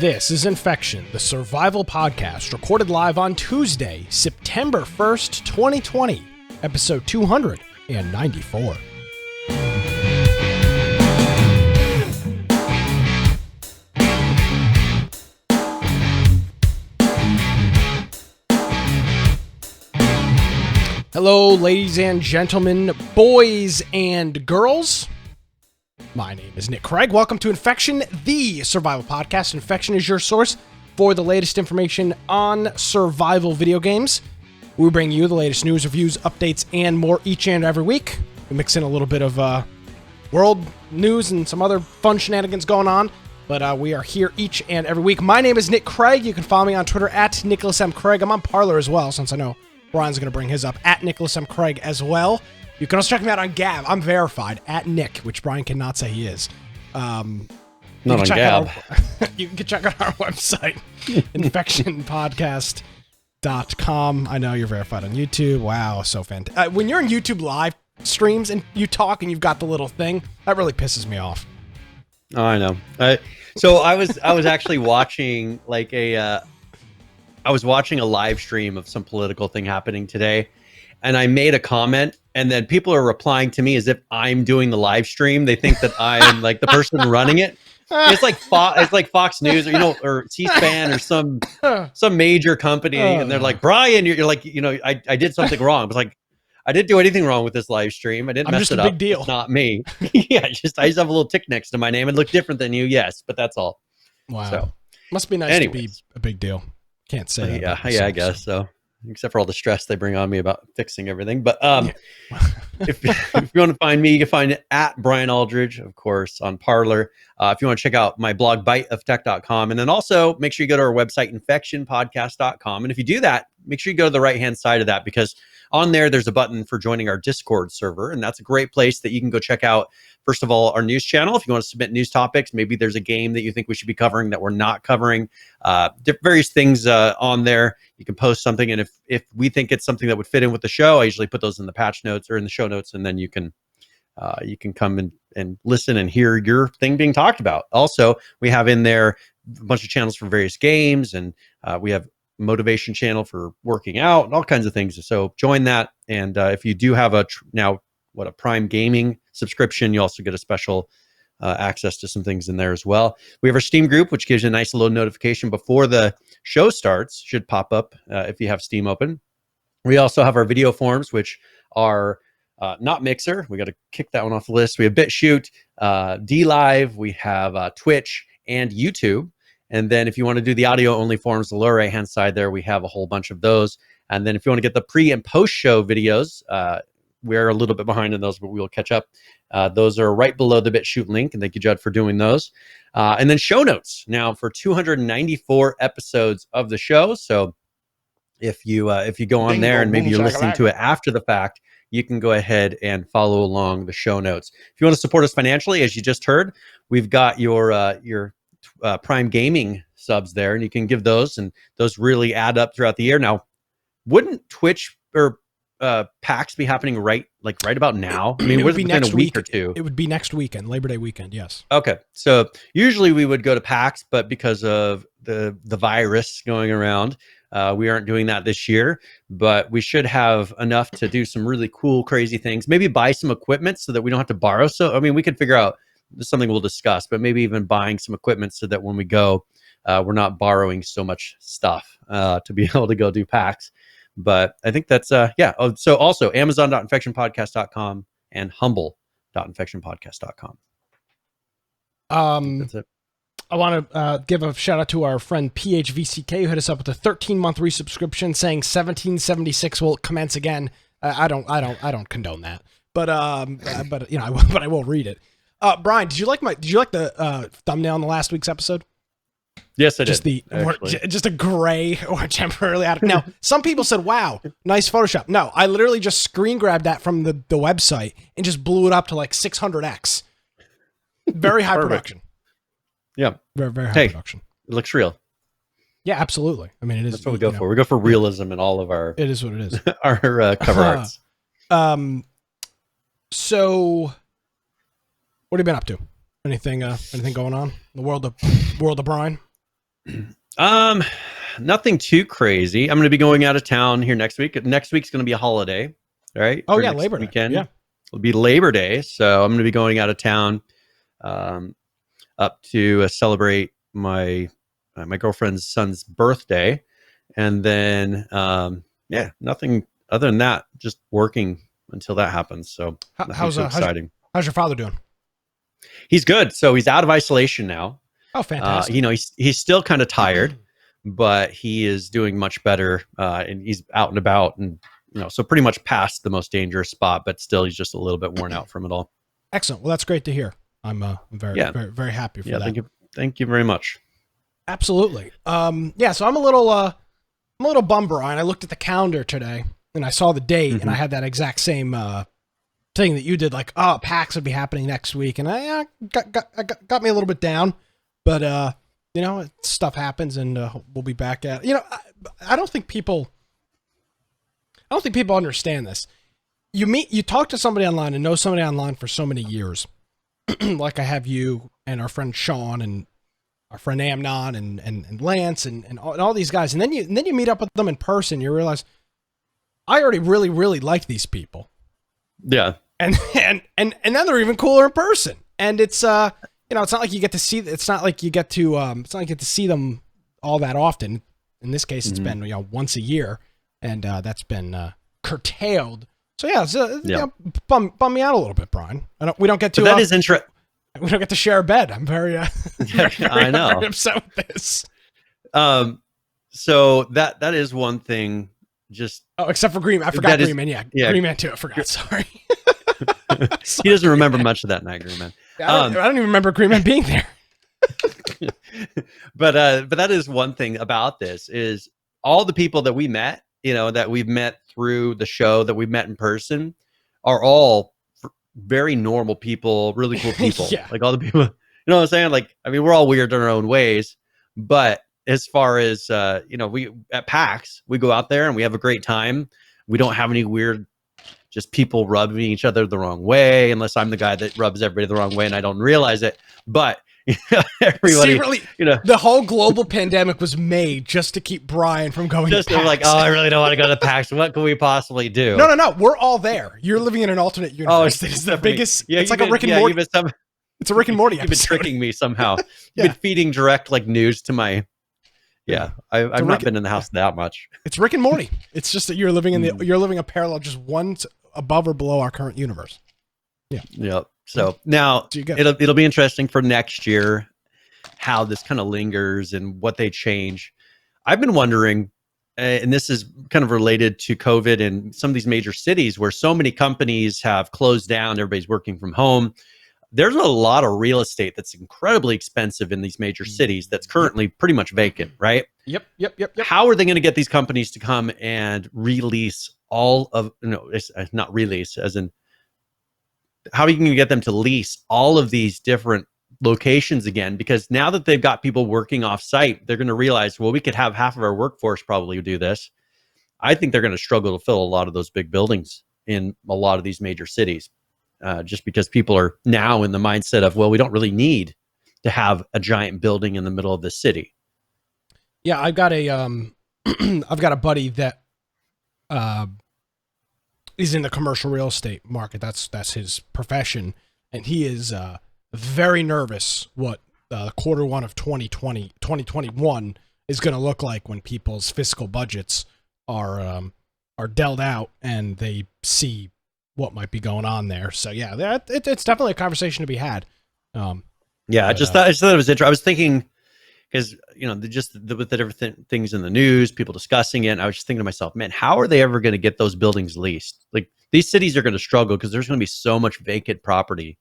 This is Infection, the survival podcast, recorded live on Tuesday, September 1st, 2020, episode 294. Hello, ladies and gentlemen, boys and girls. My name is Nick Craig. Welcome to Infection, the survival podcast. Infection is your source for the latest information on survival video games. We bring you the latest news, reviews, updates, and more each and every week. We mix in a little bit of world news and some other fun shenanigans going on, but we are here each and every week. My name is Nick Craig. You can follow me on Twitter at Nicholas M. Craig. I'm on Parler as well, since I know Brian's going to bring his up at Nicholas M. Craig as well. You can also check me out on Gab. I'm verified at Nick, which Brian cannot say he is. Not on Gab. You can check out our website, infectionpodcast.com. I know you're verified on YouTube. Wow, so fantastic. When you're in YouTube live streams and you talk and you've got the little thing, that really pisses me off. Oh, I know. So I was actually watching I was watching a live stream of some political thing happening today, and I made a comment, and then people are replying to me as if I'm doing the live stream. They think that I'm like the person running it. It's like Fox News or or C-SPAN or some major company, and they're like, Brian, you're like, I did something wrong. I was like, I didn't do anything wrong with this live stream. I didn't mess it up. Big deal. It's not me. Yeah, I just have a little tick next to my name and look different than you. Yes, but that's all. Wow. So, must be nice to be a big deal. Can't say that. Yeah, I guess so. Except for all the stress they bring on me about fixing everything. But if you want to find me, you can find it at Brian Aldridge, of course, on Parler. If you want to check out my blog, biteoftech.com. And then also make sure you go to our website, infectionpodcast.com. And if you do that, make sure you go to the right-hand side of that, because on there's a button for joining our Discord server. And that's a great place that you can go check out, first of all, our news channel. If you want to submit news topics, maybe there's a game that you think we should be covering that we're not covering, various things on there. You can post something. And if we think it's something that would fit in with the show, I usually put those in the patch notes or in the show notes. And then you can come and listen and hear your thing being talked about. Also, we have in there a bunch of channels for various games, and we have motivation channel for working out and all kinds of things. So join that. And if you do have a Prime Gaming subscription, you also get a special access to some things in there as well. We have our Steam group, which gives you a nice little notification before the show starts. Should pop up if you have Steam open. We also have our video forums, which are not Mixer. We got to kick that one off the list. We have BitChute, DLive, we have Twitch and YouTube. And then if you want to do the audio only forums, the lower right-hand side there, we have a whole bunch of those. And then if you want to get the pre and post show videos, we're a little bit behind in those, but we will catch up. Those are right below the BitChute link, and thank you, Judd, for doing those. And then show notes now for 294 episodes of the show. So if you go on there and maybe you're listening to it after the fact, you can go ahead and follow along the show notes. If you want to support us financially, as you just heard, we've got your Prime Gaming subs there, and you can give those, and those really add up throughout the year. Now, wouldn't Twitch or PAX be happening right about now? I mean, it would be next week or two. It would be next weekend, Labor Day weekend. Yes. Okay, so usually we would go to PAX, but because of the virus going around, we aren't doing that this year. But we should have enough to do some really cool, crazy things. Maybe buy some equipment so that we don't have to borrow. So I mean, we could figure out. This is something we'll discuss, but maybe even buying some equipment so that when we go, we're not borrowing so much stuff to be able to go do PAX. But I think that's, yeah. Oh, so also amazon.infectionpodcast.com and humble.infectionpodcast.com. That's it. I want to give a shout out to our friend PHVCK who hit us up with a 13-month resubscription saying 1776 will commence again. I don't condone that, but I will read it. Brian, did you like the thumbnail in the last week's episode? Yes, I did. Just a gray or temporarily out of. Now, some people said, "Wow, nice Photoshop." No, I literally just screen grabbed that from the website and just blew it up to like 600x. Very high production. Yeah, very high production. It looks real. Yeah, absolutely. I mean, it is. That's what we go for. We go for realism in all of our. It is what it is. Our cover arts. So. What have you been up to? Anything going on in the world of Brian? Um, Nothing too crazy. I'm going to be going out of town here next week. Next week's going to be a holiday, right? Oh For yeah, next Labor Day. weekend, Yeah. it'll be Labor Day, so I'm going to be going out of town, um, up to celebrate my girlfriend's son's birthday, and then yeah, nothing other than that. Just working until that happens. So nothing too exciting. How's your father doing? He's good. So he's out of isolation now. Oh, fantastic. He's still kind of tired, but he is doing much better, and he's out and about, and so pretty much past the most dangerous spot, but still he's just a little bit worn out from it all. Excellent. Well, that's great to hear. I'm very happy for that. Thank you very much. Absolutely. Yeah. So I'm a little bummed, Brian. I looked at the calendar today and I saw the date, and I had that exact same thing that you did. Like, oh, PAX would be happening next week, and I got me a little bit down. But stuff happens, and we'll be back at it. I don't think people understand this. You talk to somebody online and know somebody online for so many years, like I have you and our friend Sean and our friend Amnon and Lance and all these guys, and then you meet up with them in person. You realize I already really, really like these people. Yeah, and then they're even cooler in person, and it's it's not like you get to see. It's not like you get to see them all that often. In this case, it's been once a year, and that's been curtailed. So yeah, bum me out a little bit, Brian. We don't get to. But that is interesting. We don't get to share a bed. I'm very, I know. very upset with this. So that is one thing. Just except for Green. I forgot Green Man. Yeah, Green Man too. I forgot. Sorry. He doesn't remember much of that night, Green Man. I don't even remember Green Man being there. But that is one thing about this is all the people that we met, that we've met through the show, that we've met in person, are all very normal people, really cool people. Yeah. Like all the people, what I'm saying? Like, I mean, we're all weird in our own ways, but as far as, we at PAX, we go out there and we have a great time. We don't have any weird, just people rubbing each other the wrong way, unless I'm the guy that rubs everybody the wrong way and I don't realize it. But everybody, secretly, the whole global pandemic was made just to keep Brian from going to PAX. Like, oh, I really don't want to go to PAX. What can we possibly do? No. We're all there. You're living in an alternate universe. It's the biggest. Yeah, it's like a Rick and Morty. It's a Rick and Morty episode. You've been tricking me somehow. You've been feeding direct news to my. Yeah, I've not been in the house that much. It's Rick and Morty. It's just that you're living you're living a parallel, just one above or below our current universe. Yeah. Yep. So now it'll be interesting for next year how this kind of lingers and what they change. I've been wondering, and this is kind of related to COVID and some of these major cities where so many companies have closed down. Everybody's working from home. There's a lot of real estate that's incredibly expensive in these major cities that's currently pretty much vacant, right? Yep. How are they going to get these companies to come and release all of, it's not release, as in, how are you going to get them to lease all of these different locations again? Because now that they've got people working off site, they're going to realize, well, we could have half of our workforce probably do this. I think they're going to struggle to fill a lot of those big buildings in a lot of these major cities. Just because people are now in the mindset of, well, we don't really need to have a giant building in the middle of the city. Yeah, I've got a buddy that is in the commercial real estate market. That's his profession, and he is very nervous what quarter one of 2021 is going to look like when people's fiscal budgets are dealt out and they see what might be going on there. So yeah, it's definitely a conversation to be had. I just thought it was interesting. I was thinking, because with the different things in the news, people discussing it, I was just thinking to myself, man, how are they ever going to get those buildings leased? Like, these cities are going to struggle because there's going to be so much vacant property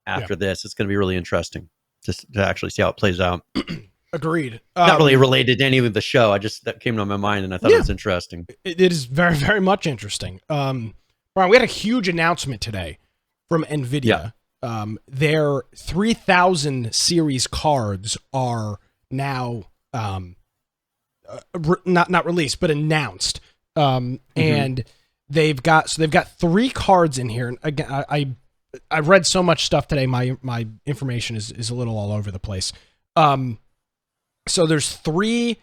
after this. It's going to be really interesting to actually see how it plays out. Agreed. Not really related to any of the show. That came to my mind and I thought it was interesting. It is very, very much interesting. Brian, we had a huge announcement today from Nvidia. Their 3000 series cards are now not released, but announced. And they've got 3 cards in here. And again, I read so much stuff today. My information is a little all over the place. So there's 3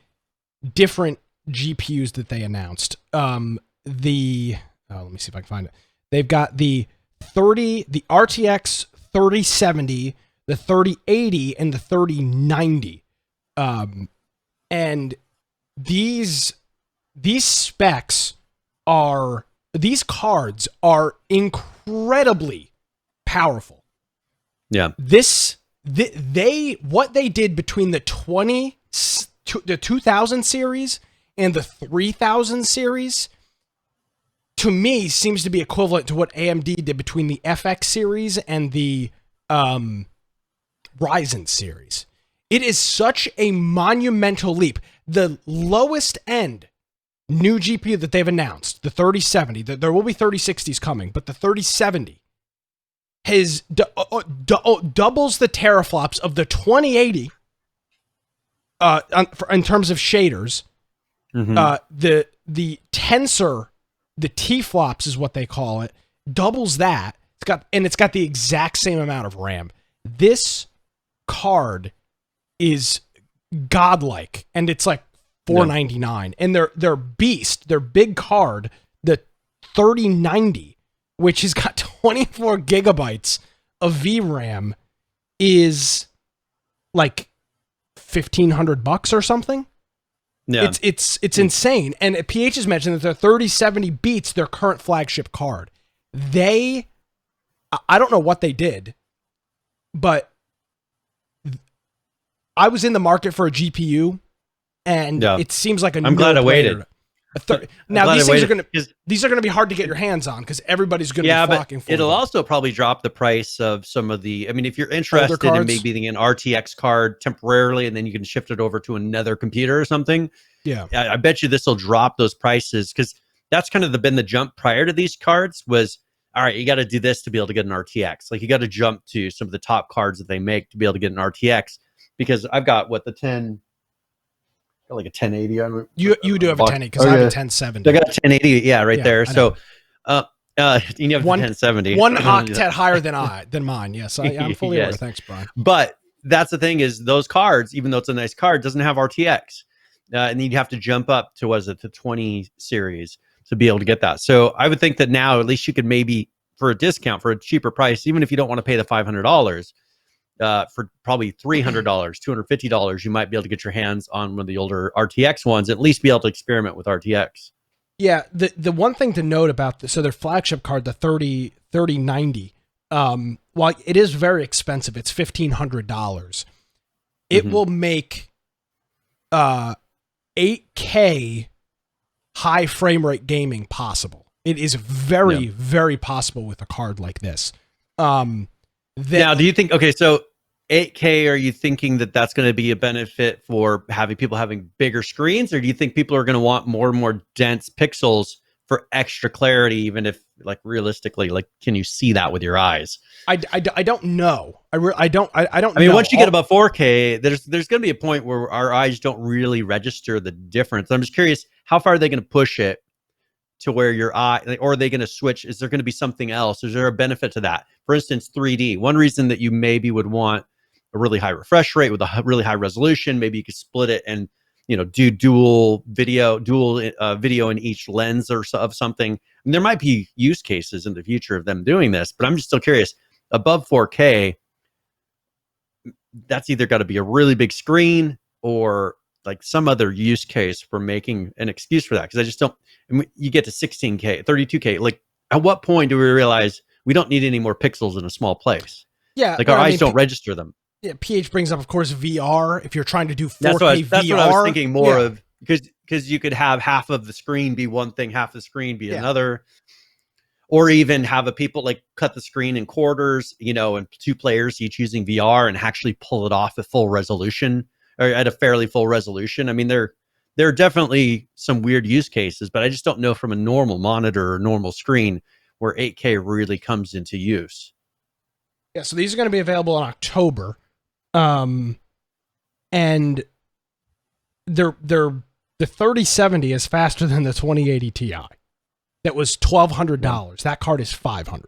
different GPUs that they announced. Let me see if I can find it. They've got the RTX 3070, the 3080, and the 3090. And these specs these cards are incredibly powerful. Yeah. What they did between the 2000 series and the 3000 series, to me, seems to be equivalent to what AMD did between the FX series and the Ryzen series. It is such a monumental leap. The lowest end new GPU that they've announced, the 3070, there will be 3060s coming, but the 3070 has doubles the teraflops of the 2080 in terms of shaders. The tensor, the T-flops is what they call it, doubles that. It's got the exact same amount of RAM. This card is godlike, and it's like $499. And their beast, their big card, the 3090, which has got 24 gigabytes of VRAM, is like $1,500 or something. Yeah, it's insane. And PH has mentioned that their 3070 beats their current flagship card. I don't know what they did, but I was in the market for a GPU, and it seems like I'm glad I waited. Now these are going to be hard to get your hands on because everybody's going to be flocking for them. It'll also probably drop the price of some of the. I mean, if you're interested in maybe getting an RTX card temporarily, and then you can shift it over to another computer or something. Yeah, I bet you this will drop those prices, because that's kind of been the jump prior to these cards was, all right, you got to do this to be able to get an RTX. Like, you got to jump to some of the top cards that they make to be able to get an RTX. Because I've got like a 1080. You do have a 1080 because I have a 1070. I got a 1080, there. So you have a 1070. One octet higher than mine. Yes, I'm fully aware. Thanks, Brian. But that's the thing, is those cards, even though it's a nice card, doesn't have RTX. And you'd have to jump up to, the 20 series to be able to get that. So I would think that now at least you could maybe, for a discount, for a cheaper price, even if you don't want to pay the $500, for probably $300, $250, you might be able to get your hands on one of the older RTX ones, at least be able to experiment with RTX. Yeah, the one thing to note about this, so their flagship card, the 3090, while it is very expensive, it's $1,500. It will make 8K high frame rate gaming possible. It is very, very possible with a card like this. Now, do you think, so 8K, are you thinking that that's going to be a benefit for people having bigger screens, or do you think people are going to want more and more dense pixels for extra clarity, even if, like, realistically, like, can you see that with your eyes? I don't know. I don't I mean, once you get above 4K, there's going to be a point where our eyes don't really register the difference. I'm just curious, how far are they going to push it to where your eye, or are they going to switch? Is there going to be something else? Is there a benefit to that? For instance, 3D. One reason that you maybe would want a really high refresh rate with a really high resolution, maybe you could split it and, do dual video in each lens of something. And there might be use cases in the future of them doing this, but I'm just still curious. Above 4K, that's either got to be a really big screen or like some other use case for making an excuse for that. Because I just don't. You get to 16K, 32K. Like, at what point do we realize we don't need any more pixels in a small place? Yeah, like our eyes don't register them. Yeah, PH brings up, of course, VR. If you're trying to do 4K VR, that's what I was thinking more of, because you could have half of the screen be one thing, half the screen be another, or even have people like cut the screen in quarters, and 2 players each using VR and actually pull it off at full resolution, or at a fairly full resolution. I mean, there are definitely some weird use cases, but I just don't know from a normal monitor or normal screen where 8K really comes into use. Yeah, so these are going to be available in October. And the 3070 is faster than the 2080 Ti. That was $1,200. That card is $500.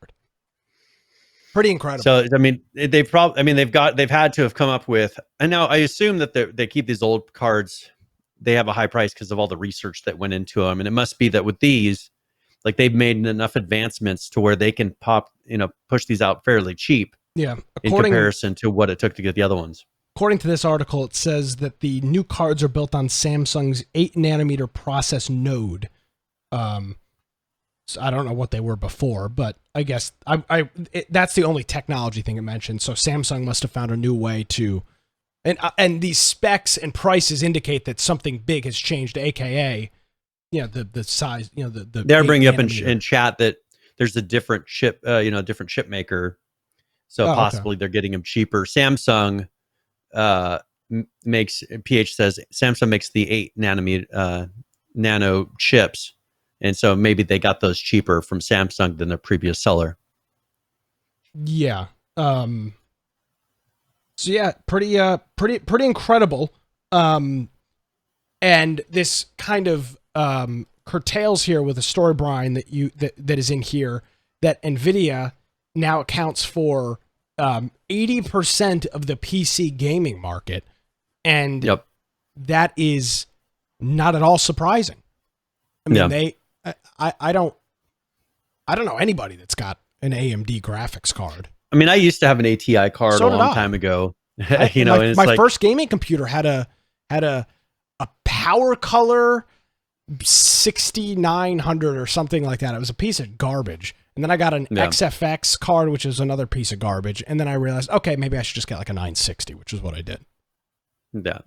Pretty incredible. So I mean, they've had to have come up with, and now I assume that they keep these old cards. They have a high price because of all the research that went into them, and it must be that with these, like they've made enough advancements to where they can push these out fairly cheap. Yeah, in comparison to what it took to get the other ones. According to this article, it says that the new cards are built on Samsung's 8-nanometer process node. So I don't know what they were before, but I guess that's the only technology thing it mentioned. So Samsung must have found a new way to, and these specs and prices indicate that something big has changed. AKA, the size. They're bringing up in chat that there's a different chip, different chip maker. So possibly they're getting them cheaper. Samsung PH says Samsung makes the 8-nanometer nano chips, and so maybe they got those cheaper from Samsung than their previous seller. Yeah. So yeah, pretty incredible. And this kind of curtails here with a story, Brian, that is in here, that Nvidia now accounts for 80% of the PC gaming market, and that is not at all surprising. I mean, I don't know anybody that's got an AMD graphics card. I mean, I used to have an ATI card a long time ago. My first gaming computer had a Power Color 6900 or something like that. It was a piece of garbage. And then I got an XFX card, which is another piece of garbage. And then I realized, okay, maybe I should just get like a 960, which is what I did. Yeah.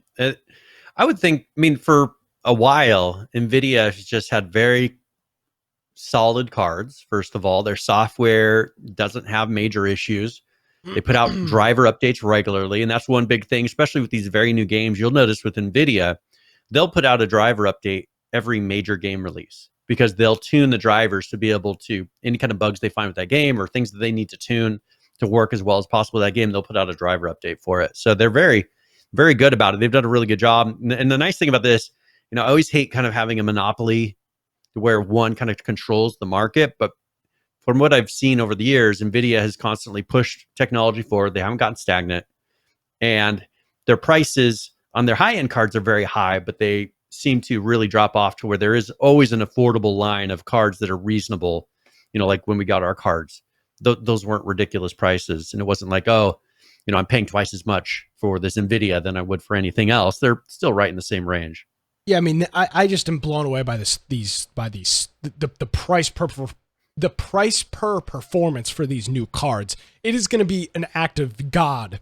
I would think, for a while, Nvidia has just had very solid cards. First of all, their software doesn't have major issues. They put out driver updates regularly. And that's one big thing, especially with these very new games. You'll notice with Nvidia, they'll put out a driver update every major game release, because they'll tune the drivers to be able to, any kind of bugs they find with that game or things that they need to tune to work as well as possible with that game, they'll put out a driver update for it. So they're very, very good about it. They've done a really good job. And the nice thing about this, I always hate kind of having a monopoly where one kind of controls the market. But from what I've seen over the years, Nvidia has constantly pushed technology forward. They haven't gotten stagnant. And their prices on their high-end cards are very high, but they seem to really drop off to where there is always an affordable line of cards that are reasonable. Like when we got our cards, those weren't ridiculous prices. And it wasn't like, I'm paying twice as much for this Nvidia than I would for anything else. They're still right in the same range. Yeah. I mean, I just am blown away by the price per performance for these new cards. It is going to be an act of God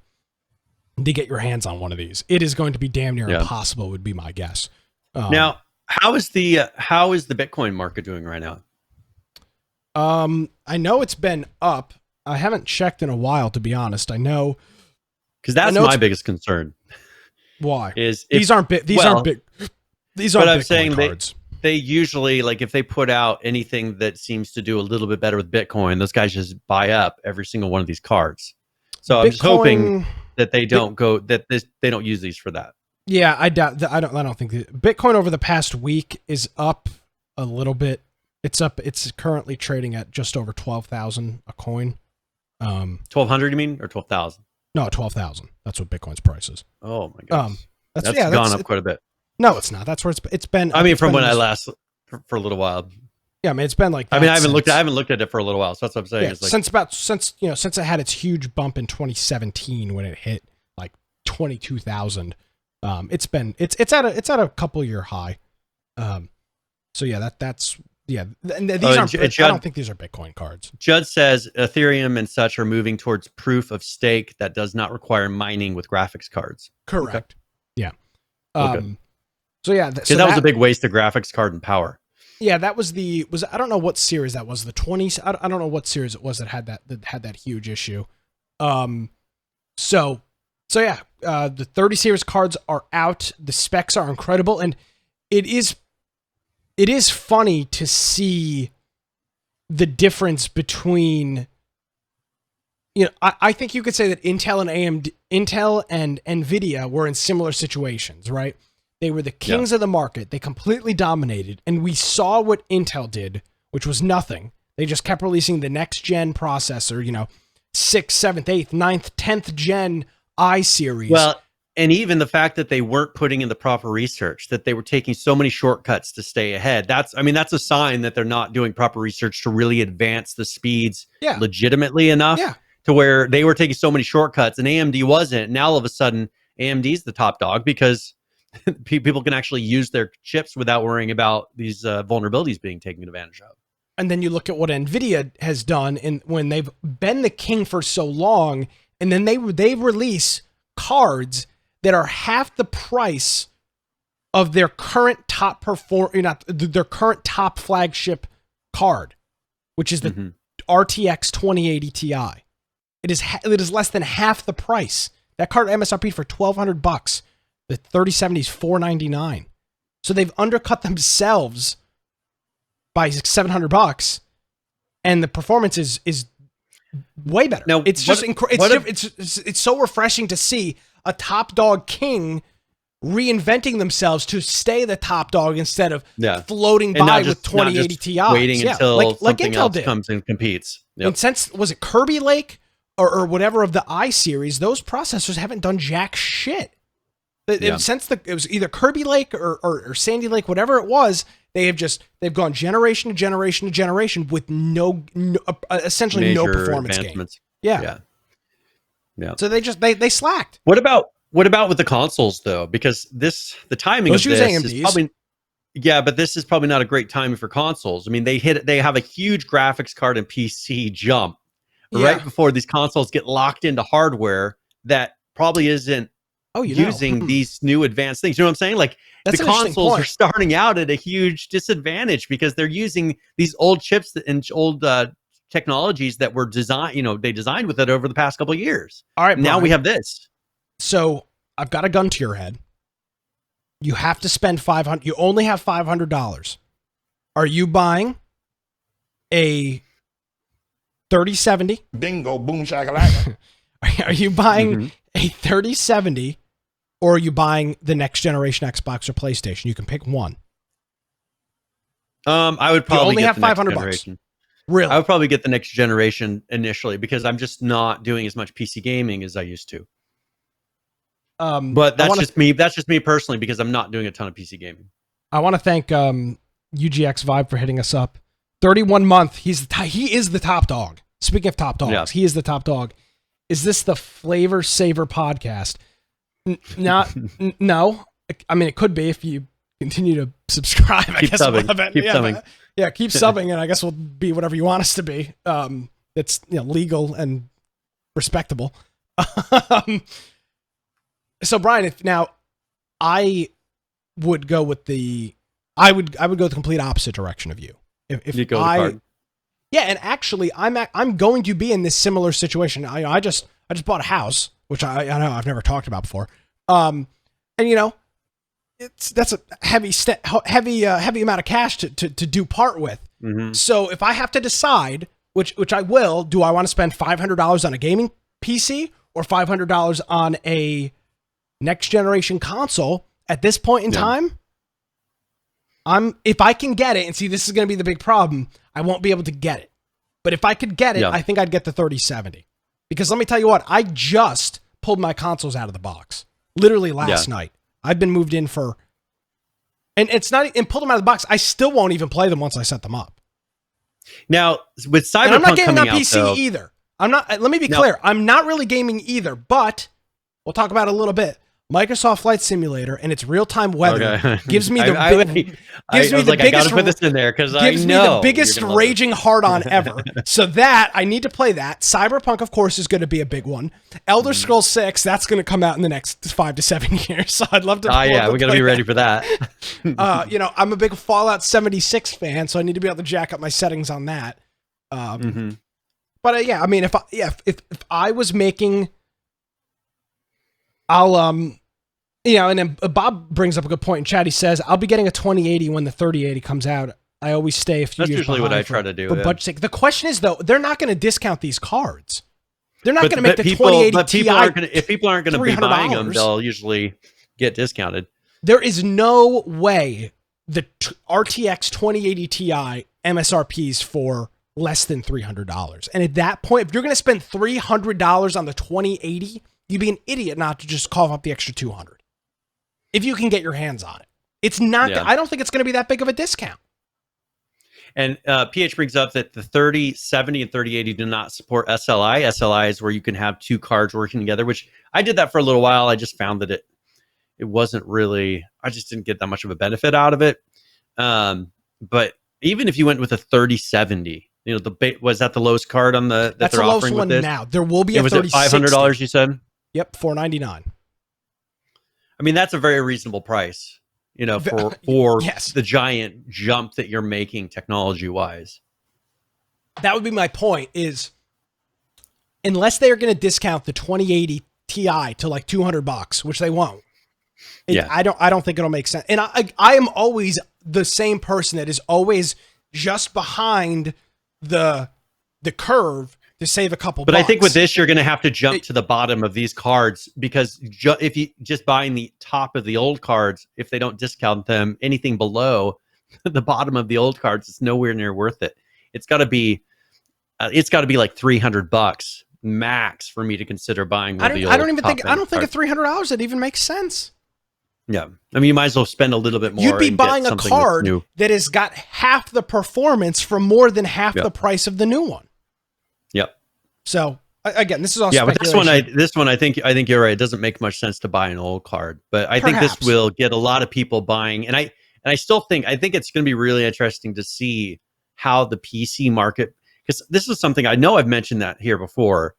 to get your hands on one of these. It is going to be damn near impossible, would be my guess. Now, how is the Bitcoin market doing right now? I know it's been up. I haven't checked in a while, to be honest. I know, because that's my biggest concern. Why? These aren't big. These aren't Bitcoin cards. They usually, like, if they put out anything that seems to do a little bit better with Bitcoin, those guys just buy up every single one of these cards. So I'm just hoping that they don't they don't use these for that. Yeah, I doubt that. I don't think that Bitcoin over the past week is up a little bit. It's up. It's currently trading at just over 12,000 a coin. 1,200, you mean, or 12,000? No, 12,000. That's what Bitcoin's price is. Oh my gosh, that's gone up quite a bit. No, it's not. That's where it's been. I mean, from when I last for a little while. Yeah, I mean, it's been like that. I mean, I haven't looked at it for a little while. So that's what I'm saying. Yeah, it's like, since it had its huge bump in 2017 when it hit like 22,000. It's at a couple year high. So yeah, that's And these aren't. I don't think these are Bitcoin cards. Judd says Ethereum and such are moving towards proof of stake that does not require mining with graphics cards. Correct. Okay. Yeah. Okay. So yeah, because that was a big waste of graphics card and power. Yeah, that was I don't know what series that was. The 20s. I don't know what series it was that had that huge issue. So yeah, the 30 series cards are out. The specs are incredible, and it is funny to see the difference between. I think you could say that Intel and Nvidia were in similar situations, right? They were the kings of the market. They completely dominated, and we saw what Intel did, which was nothing. They just kept releasing the next gen processor, 6th, 7th, 8th, 9th, 10th gen I series. Well, and even the fact that they weren't putting in the proper research, that they were taking so many shortcuts to stay ahead. That's a sign that they're not doing proper research to really advance the speeds legitimately enough to where they were taking so many shortcuts and AMD wasn't. Now all of a sudden AMD's the top dog because people can actually use their chips without worrying about these vulnerabilities being taken advantage of. And then you look at what Nvidia has done when they've been the king for so long, and then they release cards that are half the price of their current their current top flagship card, which is the RTX 2080 Ti. It is less than half the price. That card MSRP for $1,200. The 3070 is $499. So they've undercut themselves by $700, and the performance is way better. Now, it's just it's so refreshing to see a top dog king reinventing themselves to stay the top dog instead of floating by with 2080 Ti. Waiting until something Intel else comes and competes. Yep. And since, was it Kirby Lake or whatever of the I series, those processors haven't done jack shit. Since it was either Kirby Lake or Sandy Lake, whatever it was, they've gone generation to generation to generation with essentially no performance gain. Yeah. So they slacked. What about with the consoles though? Because the timing of this is probably but this is probably not a great timing for consoles. I mean, they have a huge graphics card and PC jump right before these consoles get locked into hardware that probably isn't using these new advanced things. You know what I'm saying? Like, the consoles are starting out at a huge disadvantage because they're using these old chips and old technologies that were designed, they designed with it over the past couple of years. All right, now Brian, we have this. So I've got a gun to your head. You have to spend $500. You only have $500. Are you buying a 3070? Bingo, boom, shakalaka. Are you buying a 3070, or are you buying the next generation Xbox or PlayStation? You can pick one. I would probably only have $500. Really? I would probably get the next generation initially because I'm just not doing as much PC gaming as I used to. But that's just me. That's just me personally because I'm not doing a ton of PC gaming. I want to thank UGX Vibe for hitting us up. 31 month. He is the top dog. Speaking of top dogs, he is the top dog. Is this the Flavor Saver podcast? No. I mean, it could be if you continue to subscribe. Keep subbing. Keep subbing. Keep subbing, and I guess we'll be whatever you want us to be. It's legal and respectable. So Brian, I would go with I would go the complete opposite direction of you. If you go the card. Yeah, and actually, I'm going to be in this similar situation. I just bought a house, which I know I've never talked about before. And that's a heavy amount of cash to do part with. Mm-hmm. So if I have to decide, which I will, do I want to spend $500 on a gaming PC or $500 on a next generation console at this point in time? If I can get it, and see, this is going to be the big problem, I won't be able to get it. But if I could get it, I think I'd get the 3070. Because let me tell you what, I just pulled my consoles out of the box. Literally last night. I've been moved in for... And it's not... And pulled them out of the box. I still won't even play them once I set them up. Now, with Cyberpunk I'm not gaming coming on PC either. I'm not... Let me be clear. I'm not really gaming either, but... We'll talk about it a little bit. Microsoft Flight Simulator and its real-time weather gives me the I gotta put this in there because I know gives me the biggest raging hard-on ever. So that I need to play that. Cyberpunk, of course, is going to be a big one. Elder Scrolls 6, that's going to come out in the next 5 to 7 years. So I'd love to. We got to be ready for that. I'm a big Fallout 76 fan, so I need to be able to jack up my settings on that. But I mean, if I was making. I'll, and then Bob brings up a good point in chat. He says, I'll be getting a 2080 when the 3080 comes out. I always stay a few years That's usually what I try to do. For budget sake. The question is, though, they're not going to discount these cards. They're not going to make the 2080 Ti if people aren't going to be buying them, they'll usually get discounted. There is no way the RTX 2080 Ti MSRPs for less than $300. And at that point, if you're going to spend $300 on the 2080, you'd be an idiot not to just cough up the extra 200 if you can get your hands on it. It's not, I don't think it's going to be that big of a discount. And PH brings up that the 3070 and 3080 do not support SLI. SLI is where you can have two cards working together, which I did that for a little while. I just found that it wasn't really, I just didn't get that much of a benefit out of it. But even if you went with a 3070, you know, was that the lowest card on the that they're offering with this? Now there will be a was it $500 you said? Yep, $499. I mean, that's a very reasonable price, you know, for the giant jump that you're making technology wise. That would be my point, is unless they are going to discount the 2080 Ti to like $200, which they won't. I don't think it'll make sense. And I am always the same person that is always just behind the curve to save a couple bucks. I think with this, you're going to have to jump to the bottom of these cards, because if you just buying the top of the old cards, if they don't discount them, anything below the bottom of the old cards, it's nowhere near worth it. It's got to be like $300 max for me to consider buying. I don't think at $300 it even makes sense. Yeah, I mean, you might as well spend a little bit more. You'd be buying a card that has got half the performance for more than half the price of the new one. Yep. So again, this is all speculation. But this one, I think you're right. It doesn't make much sense to buy an old card, but I think this will get a lot of people buying. And I still think it's going to be really interesting to see how the PC market, because this is something I know I've mentioned that here before.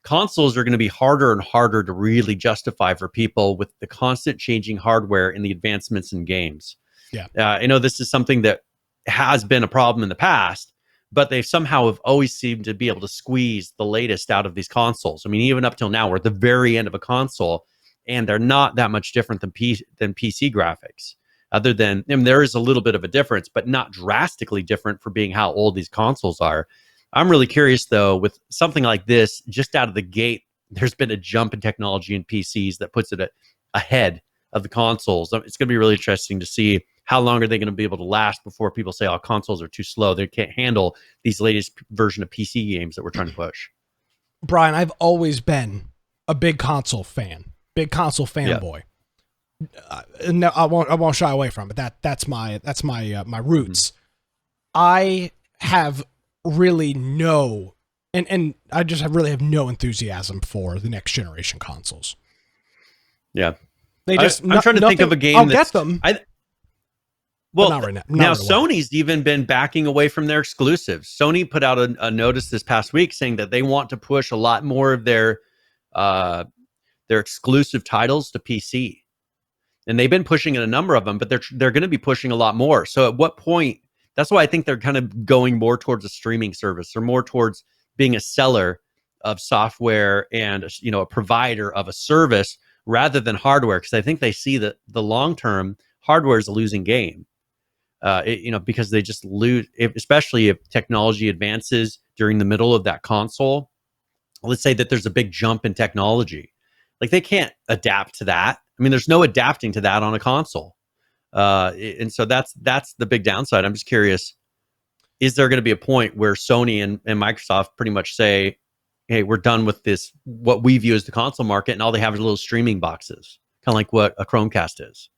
Consoles are going to be harder and harder to really justify for people with the constant changing hardware and the advancements in games. Yeah. I know this is something that has been a problem in the past, but they somehow have always seemed to be able to squeeze the latest out of these consoles. I mean, even up till now, we're at the very end of a console, and they're not that much different than PC graphics. Other than, I mean, there is a little bit of a difference, but not drastically different for being how old these consoles are. I'm really curious, though, with something like this, just out of the gate, there's been a jump in technology in PCs that puts it ahead of the consoles. It's going to be really interesting to see how long are they going to be able to last before people say, oh, consoles are too slow. They can't handle these latest version of PC games that we're trying to push. Brian, I've always been a big console fanboy. No, I won't shy away from it. That's my roots. I have really and I just really have no enthusiasm for the next generation consoles. Yeah. I'm trying to think of a game I'll get them. Well, not right now. Now Sony's even been backing away from their exclusives. Sony put out a notice this past week saying that they want to push a lot more of their exclusive titles to PC. And they've been pushing a number of them, but they're going to be pushing a lot more. So at what point, that's why I think they're kind of going more towards a streaming service, or more towards being a seller of software and, you know, a provider of a service rather than hardware. Because I think they see that the long-term hardware is a losing game. Because they just lose, especially if technology advances during the middle of that console. Let's say that there's a big jump in technology. Like, they can't adapt to that. I mean, there's no adapting to that on a console. And so that's the big downside. I'm just curious, is there going to be a point where Sony and Microsoft pretty much say, hey, we're done with this, what we view as the console market, and all they have is little streaming boxes, kind of like what a Chromecast is?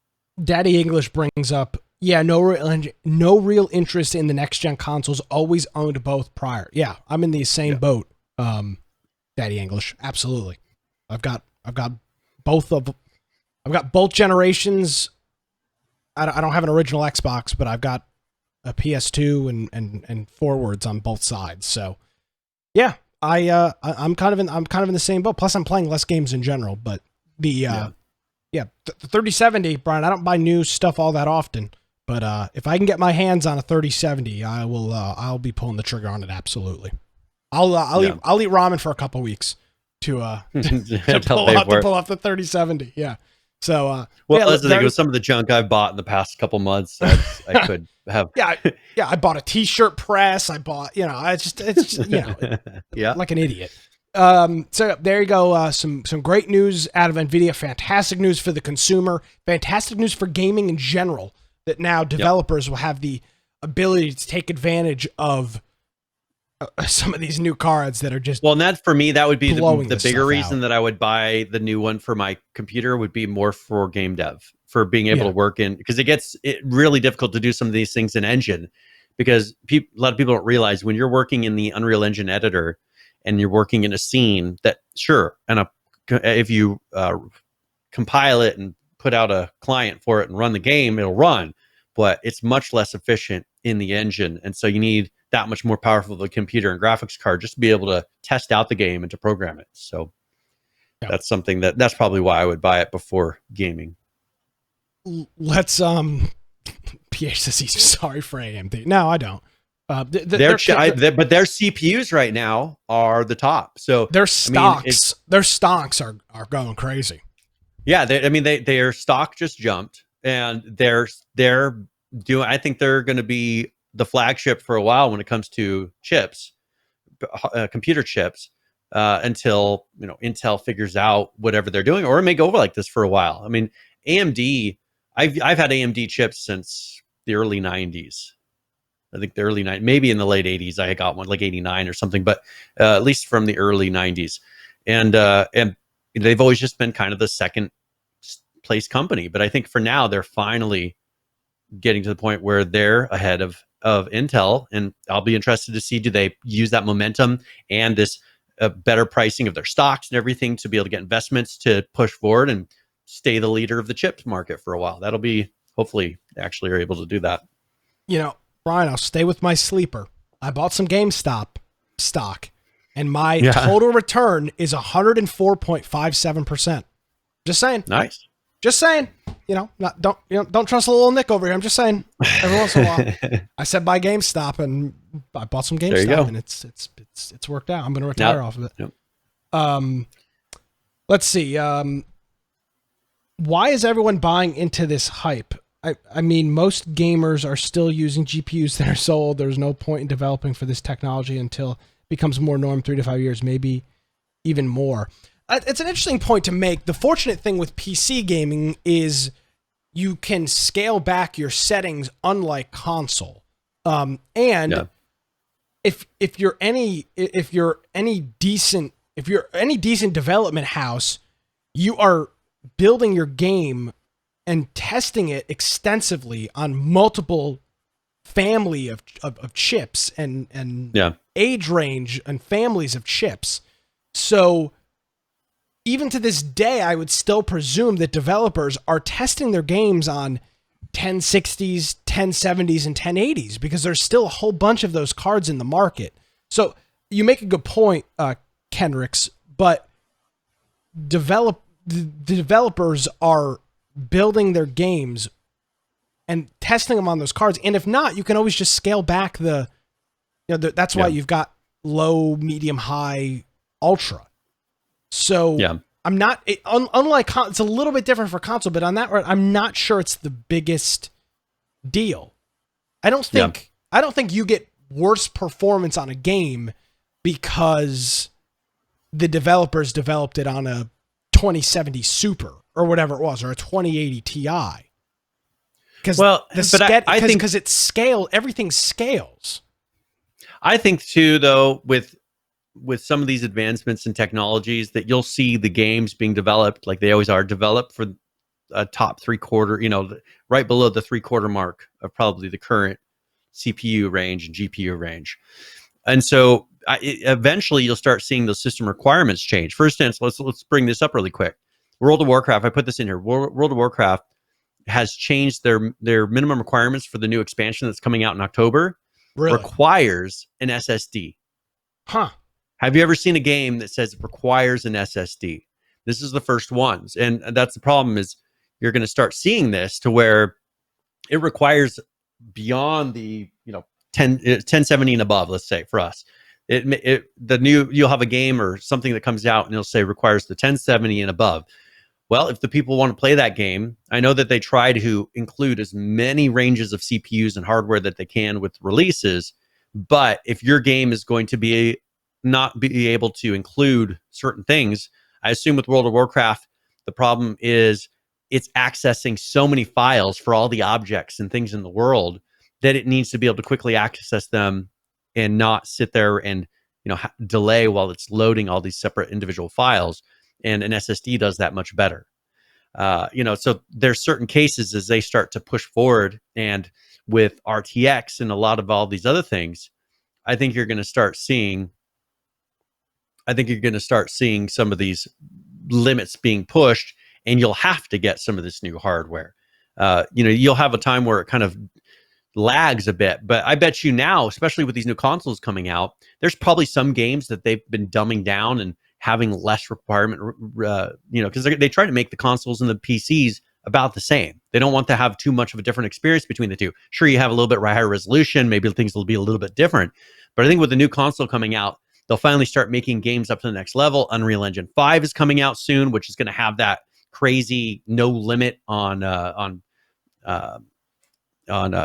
Daddy English brings up, no real interest in the next gen consoles, always owned both prior. Yeah, I'm in the same boat. Daddy English, absolutely. I've got both generations. I don't have an original Xbox, but I've got a PS2 and forwards on both sides. So yeah, I'm kind of in the same boat. Plus, I'm playing less games in general. But the 3070, Brian, I don't buy new stuff all that often. But if I can get my hands on a 3070, I will. I'll be pulling the trigger on it. Absolutely. I'll eat ramen for a couple weeks to pull off the 3070. Yeah. So, as the thing with some of the junk I've bought in the past couple months, I could have. I bought a t-shirt press. I bought, it's just like an idiot. So there you go. Some great news out of Nvidia. Fantastic news for the consumer. Fantastic news for gaming in general. That now developers will have the ability to take advantage of some of these new cards that are just Well, and that for me, that would be blowing the this bigger stuff reason out. that I would buy the new one for my computer would be more for game dev, for being able Yeah. to work in, because it gets really difficult to do some of these things in Engine, because a lot of people don't realize when you're working in the Unreal Engine editor and you're working in a scene that, sure, and if you compile it and put out a client for it and run the game, it'll run, but it's much less efficient in the engine. And so you need that much more powerful of a computer and graphics card just to be able to test out the game and to program it. So that's something that's probably why I would buy it before gaming. Let's PH says he's sorry for AMD. No, I don't. But their CPUs right now are the top. So their stocks, their stocks are going crazy. Yeah, their stock just jumped, and they're doing. I think they're going to be the flagship for a while when it comes to chips, computer chips, until Intel figures out whatever they're doing, or it may go over like this for a while. I mean, AMD. I've had AMD chips since the early '90s. I think the early 90s, maybe in the late 80s, I got one like 89 or something, but at least from the early 90s, and they've always just been kind of the second place company. But I think for now they're finally getting to the point where they're ahead of Intel, and I'll be interested to see, do they use that momentum and this better pricing of their stocks and everything to be able to get investments to push forward and stay the leader of the chips market for a while. That'll be, hopefully they actually are able to do that. Brian, I'll stay with my sleeper. I bought some GameStop stock, and my total return is 104.57%. Just saying. Nice. Just saying. Don't trust a little Nick over here. I'm just saying. Every once in a while, I said buy GameStop, and I bought some GameStop, and it's worked out. I'm going to retire off of it. Yep. Let's see. Why is everyone buying into this hype? I mean, most gamers are still using GPUs that are so old. There's no point in developing for this technology until it becomes more norm 3 to 5 years, maybe even more. It's an interesting point to make. The fortunate thing with PC gaming is you can scale back your settings, unlike console. If you're any decent development house, you are building your game and testing it extensively on multiple family of chips and age range and families of chips. So even to this day, I would still presume that developers are testing their games on 1060s, 1070s, and 1080s because there's still a whole bunch of those cards in the market. So you make a good point, Kendricks, but developers are building their games and testing them on those cards. And if not, you can always just scale back that's why you've got low, medium, high, ultra. So I'm not, unlike, it's a little bit different for console, but on that, I'm not sure it's the biggest deal. I don't think you get worse performance on a game because the developers developed it on a 2070 Super or whatever it was, or a 2080 Ti. Because it's scaled, everything scales. I think too, though, with some of these advancements in technologies, that you'll see the games being developed like they always are, developed for a top 3/4, right below the 3/4 mark of probably the current CPU range and GPU range. And so eventually you'll start seeing those system requirements change. For instance, let's bring this up really quick. World of Warcraft, I put this in here. World of Warcraft has changed their minimum requirements for the new expansion that's coming out in October. Really? Requires an SSD. Huh. Have you ever seen a game that says it requires an SSD? This is the first ones. And that's the problem, is you're going to start seeing this to where it requires beyond the 1070 and above, let's say, for us. You'll have a game or something that comes out and it'll say requires the 1070 and above. Well, if the people want to play that game, I know that they try to include as many ranges of CPUs and hardware that they can with releases. But if your game is going to not be able to include certain things, I assume with World of Warcraft, the problem is it's accessing so many files for all the objects and things in the world that it needs to be able to quickly access them and not sit there and delay while it's loading all these separate individual files. And an SSD does that much better. So there's certain cases as they start to push forward, and with RTX and a lot of all these other things, I think you're going to start seeing some of these limits being pushed, and you'll have to get some of this new hardware. You'll have a time where it kind of lags a bit, but I bet you now, especially with these new consoles coming out, there's probably some games that they've been dumbing down and having less requirement, because they try to make the consoles and the PCs about the same. They don't want to have too much of a different experience between the two. Sure, you have a little bit higher resolution, maybe things will be a little bit different, but I think with the new console coming out, they'll finally start making games up to the next level. Unreal Engine 5 is coming out soon, which is going to have that crazy no limit on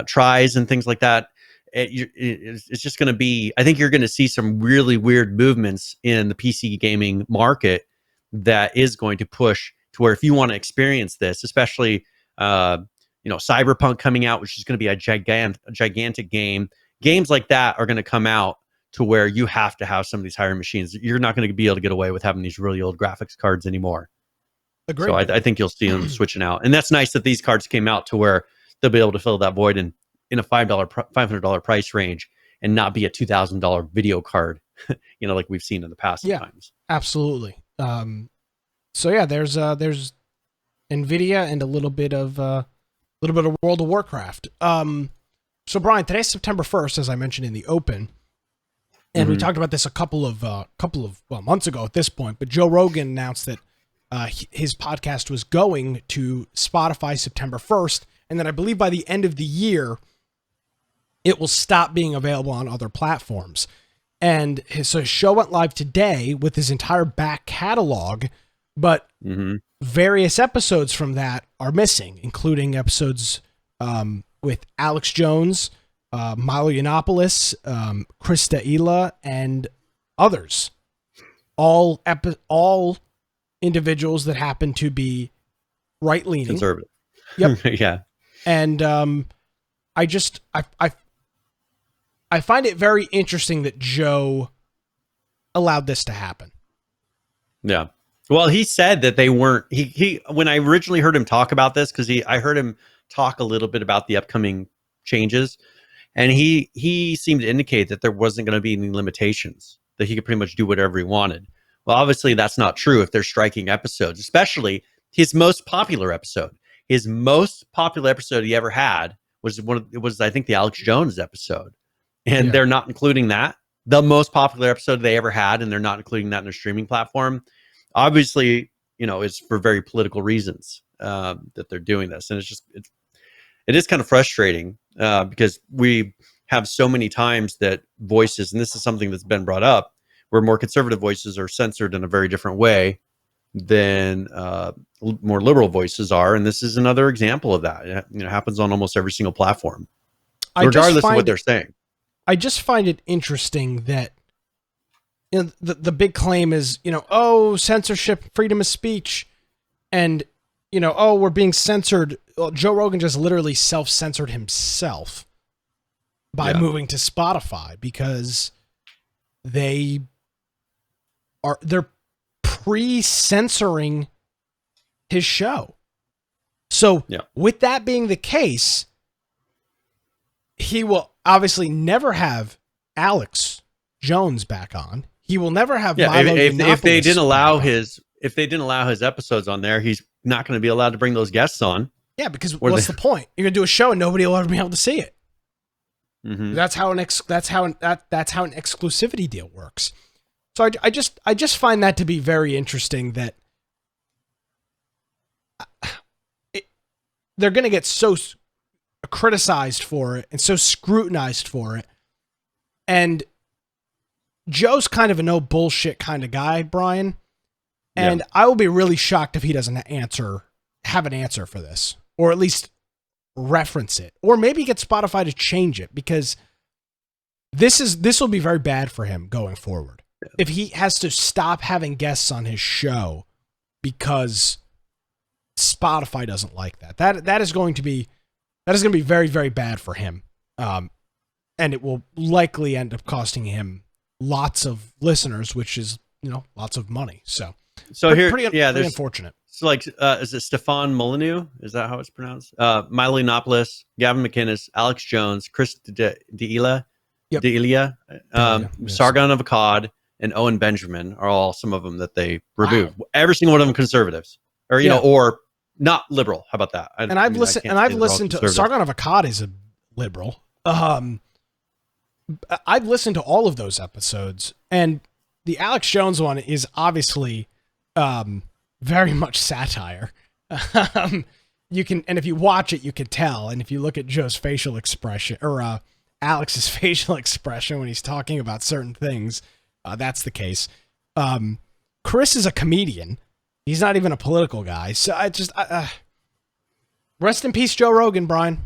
tries and things like that. It's just going to be, I think you're going to see some really weird movements in the PC gaming market that is going to push to where if you want to experience this, especially, Cyberpunk coming out, which is going to be a gigantic game. Games like that are going to come out to where you have to have some of these higher machines. You're not going to be able to get away with having these really old graphics cards anymore. Agreed. So I think you'll see them switching out. And that's nice that these cards came out to where they'll be able to fill that void in a $500 price range and not be a $2,000 video card, like we've seen in the past times. Absolutely. So yeah, there's Nvidia and a little bit of World of Warcraft. So Brian, today's September 1st, as I mentioned in the open, and we talked about this a couple of months ago at this point, but Joe Rogan announced that his podcast was going to Spotify September 1st, and then I believe by the end of the year, it will stop being available on other platforms. And his show went live today with his entire back catalog, but various episodes from that are missing, including episodes with Alex Jones, Milo Yiannopoulos, Krista Ila, and others. All individuals that happen to be right-leaning. Conservative. Yep. Yeah. And I find it very interesting that Joe allowed this to happen. Yeah. Well, he said that they weren't, he when I originally heard him talk about this, because I heard him talk a little bit about the upcoming changes, and he seemed to indicate that there wasn't going to be any limitations, that he could pretty much do whatever he wanted. Well, obviously that's not true if they're striking episodes, especially his most popular episode. His most popular episode he ever had was I think the Alex Jones episode. And they're not including that. The most popular episode they ever had, and they're not including that in their streaming platform. Obviously, it's for very political reasons that they're doing this. And it is kind of frustrating because we have so many times that voices, and this is something that's been brought up, where more conservative voices are censored in a very different way than more liberal voices are. And this is another example of that. It happens on almost every single platform, regardless of what they're saying. I just find it interesting that the big claim is, censorship, freedom of speech, and, we're being censored. Well, Joe Rogan just literally self-censored himself by moving to Spotify because they're pre-censoring his show. So with that being the case, he will obviously never have Alex Jones back on. He will never have Milo if they didn't allow his episodes on there, he's not going to be allowed to bring those guests on. Yeah, because what's the point? You're going to do a show and nobody will ever be able to see it. That's how an exclusivity deal works. So I just find that to be very interesting that they're going to get so criticized for it and so scrutinized for it. And Joe's kind of a no bullshit kind of guy, Brian. And I will be really shocked if he doesn't have an answer for this, or at least reference it, or maybe get Spotify to change it, because this will be very bad for him going forward. If he has to stop having guests on his show because Spotify doesn't like that is going to be very, very bad for him. and it will likely end up costing him lots of listeners, which is, lots of money. So pretty unfortunate. So is it Stefan Molyneux? Is that how it's pronounced? Milo Yiannopoulos, Gavin McInnes, Alex Jones, Chris D'Elia, Sargon of Akkad, and Owen Benjamin are all some of them that they removed. Wow. Every single one of them conservatives, or or not liberal. How about that? I've listened to Sargon of Akkad is a liberal. I've listened to all of those episodes, and the Alex Jones one is obviously very much satire. If you watch it, you can tell. And if you look at Joe's facial expression, or Alex's facial expression when he's talking about certain things, that's the case. Chris is a comedian. He's not even a political guy. So rest in peace, Joe Rogan, Brian.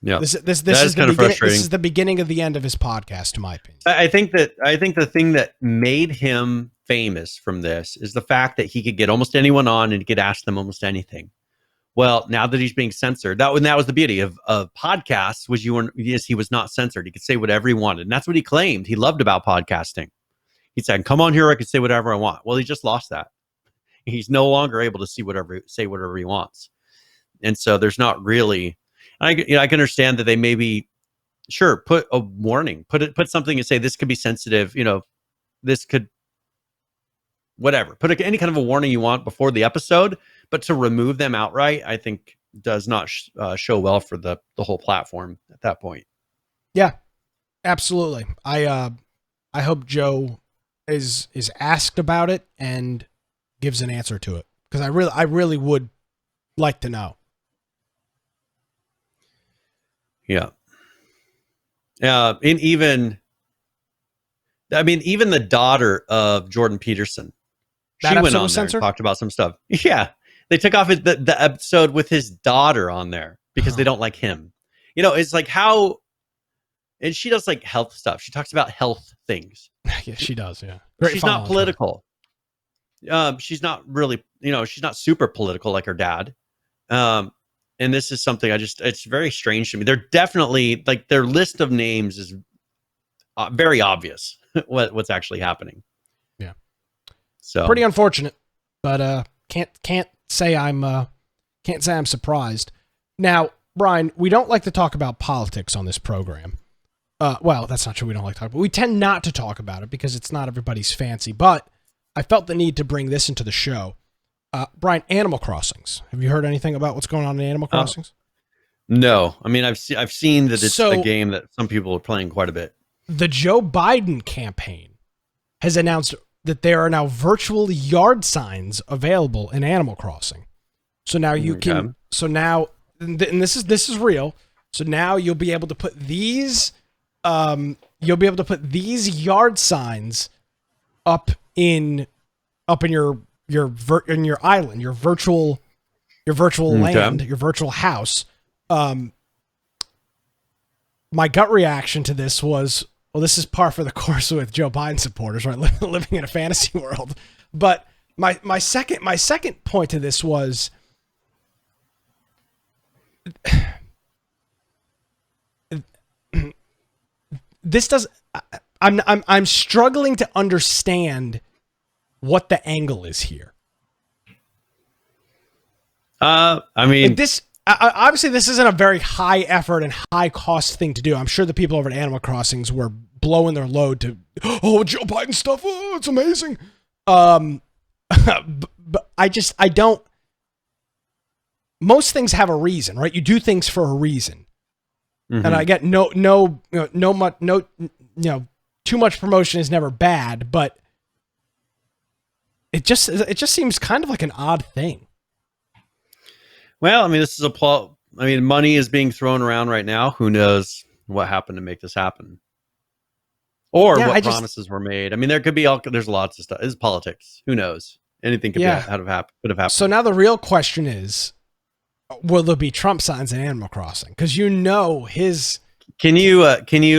Yeah, this is kind of frustrating. This is the beginning of the end of his podcast, in my opinion. I think the thing that made him famous from this is the fact that he could get almost anyone on and he could ask them almost anything. Well, now that he's being censored, that was the beauty of podcasts, was he was not censored. He could say whatever he wanted, and that's what he claimed he loved about podcasting. He said, "Come on here, I can say whatever I want." Well, he just lost that. He's no longer able to say whatever he wants, and so there's not really. I can understand that they maybe put a warning, put something and say this could be sensitive. This could whatever. Put any kind of a warning you want before the episode, but to remove them outright, I think does not show well for the whole platform at that point. Yeah, absolutely. I hope Joe is asked about it and gives an answer to it, because I really would like to know. Yeah. Even the daughter of Jordan Peterson, she went on there and talked about some stuff. Yeah. They took off the episode with his daughter on there because they don't like him. It's like how, and she does like health stuff. She talks about health things. Yeah, she does. Yeah. She's not political. She's not really, she's not super political like her dad. And this is something it's very strange to me. They're definitely, like, their list of names is very obvious what's actually happening. Yeah. So pretty unfortunate, but can't say I'm surprised. Now, Brian, we don't like to talk about politics on this program. Well, that's not true. We don't like to talk about it. We tend not to talk about it because it's not everybody's fancy, but I felt the need to bring this into the show. Brian, Animal Crossings. Have you heard anything about what's going on in Animal Crossings? No. I mean, I've seen that it's a game that some people are playing quite a bit. The Joe Biden campaign has announced that there are now virtual yard signs available in Animal Crossing. So now you can. So now, and this is real. So now you'll be able to put these. You'll be able to put these yard signs up in your island, your virtual land, your virtual house. My gut reaction to this was, well, this is par for the course with Joe Biden supporters, right? Living in a fantasy world. But my second point to this was, this does. I'm struggling to understand what the angle is here. I mean, like this obviously this isn't a very high effort and high cost thing to do. I'm sure the people over at Animal Crossings were blowing their load to, Joe Biden stuff. Oh, it's amazing. But I don't. Most things have a reason, right? You do things for a reason, and I get too much promotion is never bad, but it just seems kind of like an odd thing. Well, I mean, this is money is being thrown around right now. Who knows what happened to make this happen? Or what promises were made. I mean, there's lots of stuff. It's politics. Who knows? Anything could have happened. So now the real question is, will there be Trump signs in Animal Crossing? Because his Can you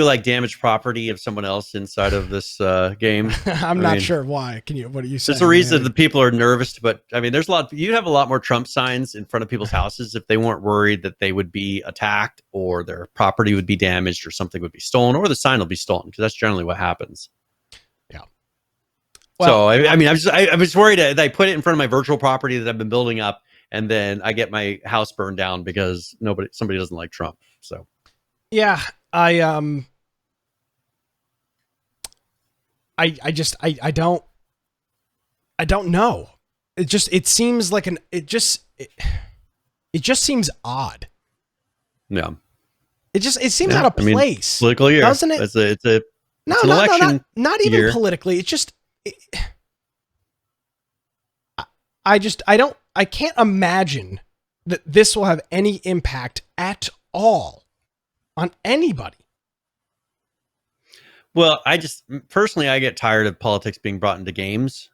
like damage property of someone else inside of this game? I'm not sure why. What are you saying? There's a reason that people are nervous, but I mean, you'd have a lot more Trump signs in front of people's houses if they weren't worried that they would be attacked or their property would be damaged or something would be stolen or the sign will be stolen, because that's generally what happens. Yeah. Well, so I mean, I was worried that I put it in front of my virtual property that I've been building up, and then I get my house burned down because somebody doesn't like Trump. So. Yeah, I don't know. It seems like it just seems odd. Yeah. It seems out of place. Political year, doesn't it? It's an election not even year. Politically. I can't imagine that this will have any impact at all on anybody. Well, I get tired of politics being brought into games.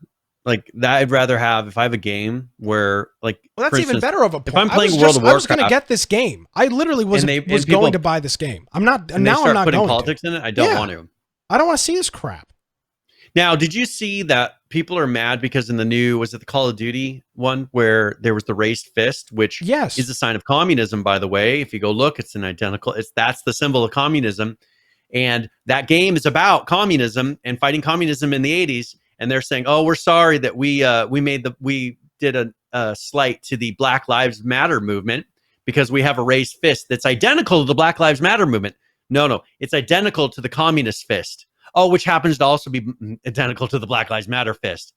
Like that, I'd rather have, if I have a game where, like, well, that's even better of a point. If I'm playing World of Warcraft, I was going to get this game. I literally was going to buy this game. I'm not. And now I'm not putting going politics in it. I don't want to. I don't want to see this crap. Now, did you see that people are mad because in the new, was it the Call of Duty one where there was the raised fist, which is a sign of communism, by the way. If you go look, it's an identical. That's the symbol of communism, and that game is about communism and fighting communism in the 80s. And they're saying, "Oh, we're sorry that we did a slight to the Black Lives Matter movement because we have a raised fist that's identical to the Black Lives Matter movement." No, it's identical to the communist fist. Oh, which happens to also be identical to the Black Lives Matter fist.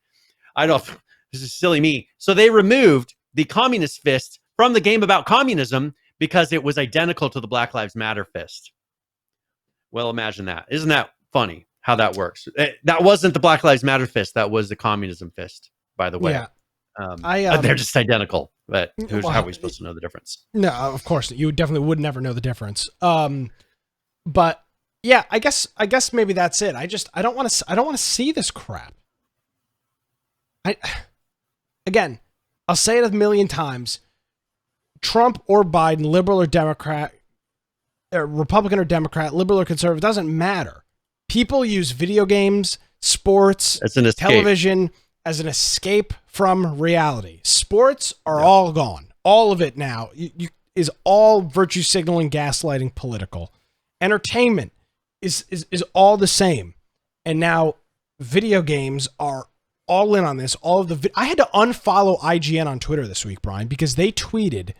I don't. This is silly me. So they removed the communist fist from the game about communism because it was identical to the Black Lives Matter fist. Well, imagine that. Isn't that funny how that works? That wasn't the Black Lives Matter fist. That was the communism fist, by the way. Yeah. They're just identical. But how are we supposed to know the difference? No, of course. You definitely would never know the difference. But yeah, I guess maybe that's it. I don't want to see this crap. Again, I'll say it a million times. Trump or Biden, liberal or Democrat, Republican or Democrat, liberal or conservative, doesn't matter. People use video games, sports, television as an escape from reality. Sports are all gone. All of it now is all virtue signaling, gaslighting, political. Entertainment is all the same. And now video games are all in on this. I had to unfollow IGN on Twitter this week, Brian, because they tweeted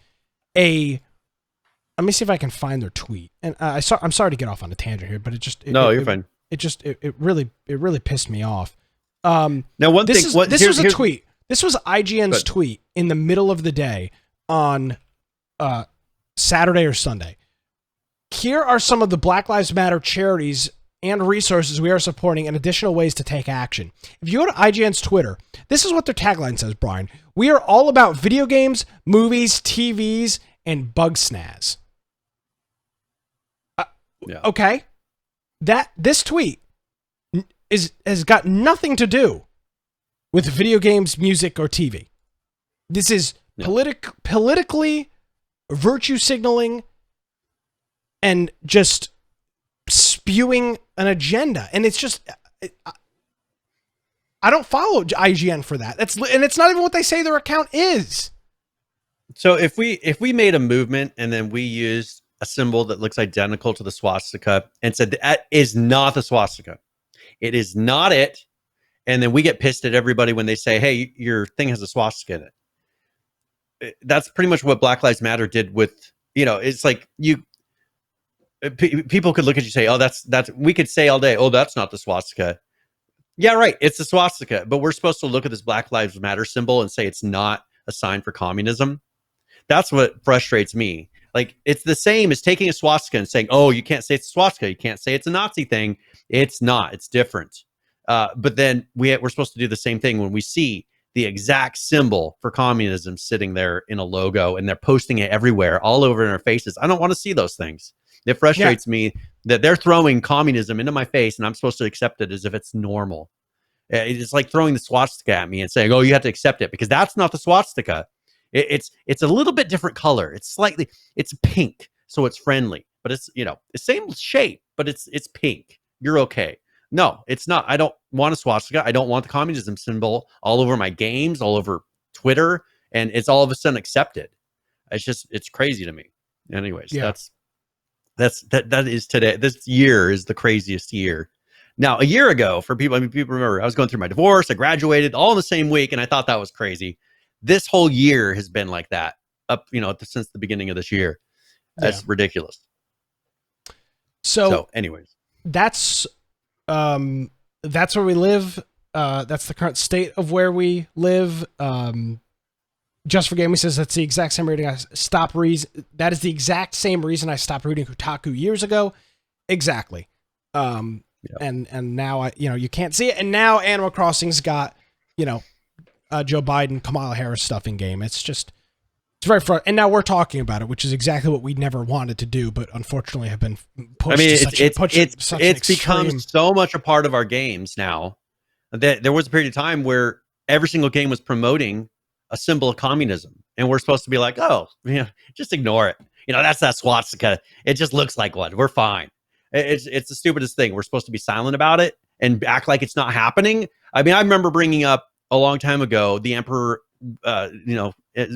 let me see if I can find their tweet. And I'm sorry to get off on a tangent here, but you're fine. It really pissed me off. Now, one thing, this was a tweet. This was IGN's tweet in the middle of the day on Saturday or Sunday. Here are some of the Black Lives Matter charities and resources we are supporting and additional ways to take action. If you go to IGN's Twitter, this is what their tagline says, Brian. We are all about video games, movies, TVs, and bug snaz. Okay. This tweet has got nothing to do with video games, music, or TV. This is politically virtue signaling and just spewing an agenda. And it's just, I don't follow IGN for that. And it's not even what they say their account is. So if we made a movement and then we used a symbol that looks identical to the swastika and said that is not the swastika, it is not it, and then we get pissed at everybody when they say, "Hey, your thing has a swastika in it." That's pretty much what Black Lives Matter did with, it's like people could look at you and say, "Oh, that's we could say all day, oh, that's not the swastika." Yeah, right, it's the swastika, but we're supposed to look at this Black Lives Matter symbol and say it's not a sign for communism. That's what frustrates me. Like, it's the same as taking a swastika and saying, "Oh, you can't say it's a swastika. You can't say it's a Nazi thing." It's not. It's different. But then we're supposed to do the same thing when we see the exact symbol for communism sitting there in a logo and they're posting it everywhere, all over in our faces. I don't want to see those things. It frustrates me that they're throwing communism into my face and I'm supposed to accept it as if it's normal. It's like throwing the swastika at me and saying, "Oh, you have to accept it," because that's not the swastika. It's a little bit different color. It's pink, so it's friendly. but it's, you know, the same shape, but it's pink. You're okay. No, it's not. I don't want a swastika. I don't want the communism symbol all over my games, all over Twitter, and it's all of a sudden accepted. It's crazy to me. Anyways, Yeah. that is today. This year is the craziest year. Now, a year ago, for people, I mean, people remember I was going through my divorce. I graduated all in the same week, and I thought that was crazy. This whole year has been like that up, you know, since the beginning of this year. That's ridiculous. So, anyways, that's where we live. That's the current state of where we live. Just for Gaming says that's the exact same reading I stopped reading. That is the exact same reason I stopped reading Kotaku years ago. Exactly. And now you can't see it. And now Animal Crossing's got, Joe Biden, Kamala Harris stuff in game. It's very fun. And now we're talking about it, which is exactly what we never wanted to do, but unfortunately have been pushed. I mean, it's become so much a part of our games now that there was a period of time where every single game was promoting a symbol of communism, and we're supposed to be like, oh, just ignore it. That's that swastika. It just looks like one. We're fine. It's the stupidest thing. We're supposed to be silent about it and act like it's not happening. I mean, I remember bringing up a long time ago the Emperor, the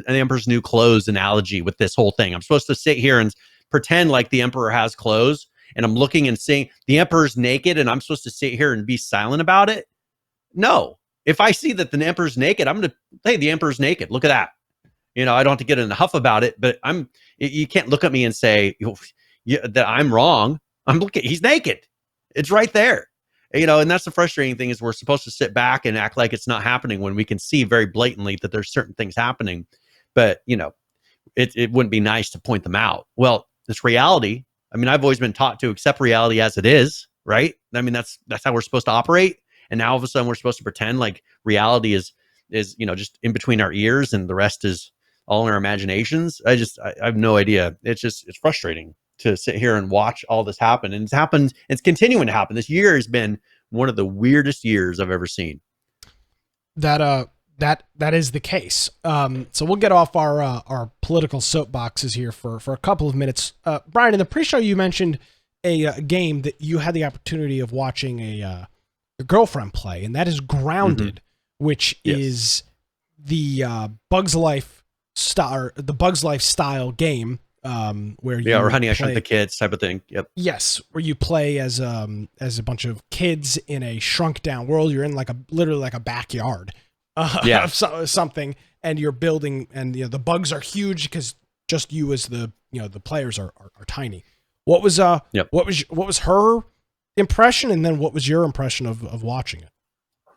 Emperor's New Clothes analogy with this whole thing. I'm supposed to sit here and pretend like the Emperor has clothes, and I'm looking and seeing the Emperor's naked, and I'm supposed to sit here and be silent about it. No. If I see that the Emperor's naked, I'm going to, hey, the Emperor's naked. Look at that. I don't have to get in a huff about it, but you can't look at me and say that I'm wrong. He's naked. It's right there. And that's the frustrating thing, is we're supposed to sit back and act like it's not happening when we can see very blatantly that there's certain things happening. But, it wouldn't be nice to point them out. Well, it's reality. I mean, I've always been taught to accept reality as it is, right? I mean, that's how we're supposed to operate. And now all of a sudden we're supposed to pretend like reality is just in between our ears and the rest is all in our imaginations. I have no idea. It's frustrating to sit here and watch all this happen. And it's happened. It's continuing to happen. This year has been one of the weirdest years I've ever seen. That is the case. So we'll get off our political soapboxes here for a couple of minutes. Brian, in the pre-show you mentioned a game that you had the opportunity of watching your girlfriend play, and that is Grounded, which is the Bugs Life style game, where or Honey, I Shrunk the Kids type of thing. Yep. Yes, where you play as a bunch of kids in a shrunk down world. You're in literally like a backyard of something, and you're building, and the bugs are huge because just you as the players are tiny. What was her impression, and then what was your impression of watching it?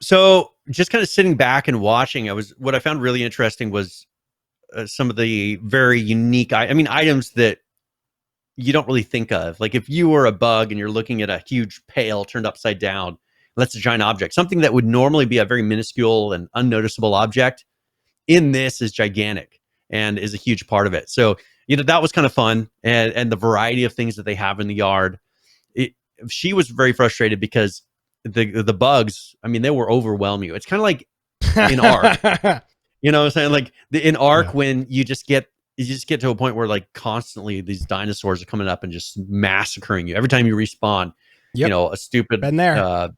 So just kind of sitting back and watching, what I found really interesting was some of the very unique items that you don't really think of. Like if you were a bug and you're looking at a huge pail turned upside down, that's a giant object. Something that would normally be a very minuscule and unnoticeable object in this is gigantic and is a huge part of it. So that was kind of fun, and the variety of things that they have in the yard. She was very frustrated because the bugs, they were overwhelming you. It's kind of like in Ark. You know what I'm saying? Like in Ark, when you just get to a point where like constantly these dinosaurs are coming up and just massacring you every time you respawn. A stupid been there.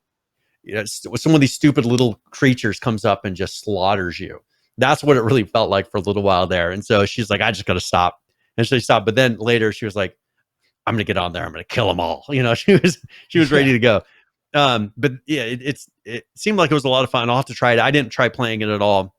Some of these stupid little creatures comes up and just slaughters you. That's what it really felt like for a little while there. And so she's like, I just got to stop. And she stopped. But then later she was like, I'm going to get on there. I'm going to kill them all. She was ready to go. But yeah, it seemed like it was a lot of fun. I'll have to try it. I didn't try playing it at all,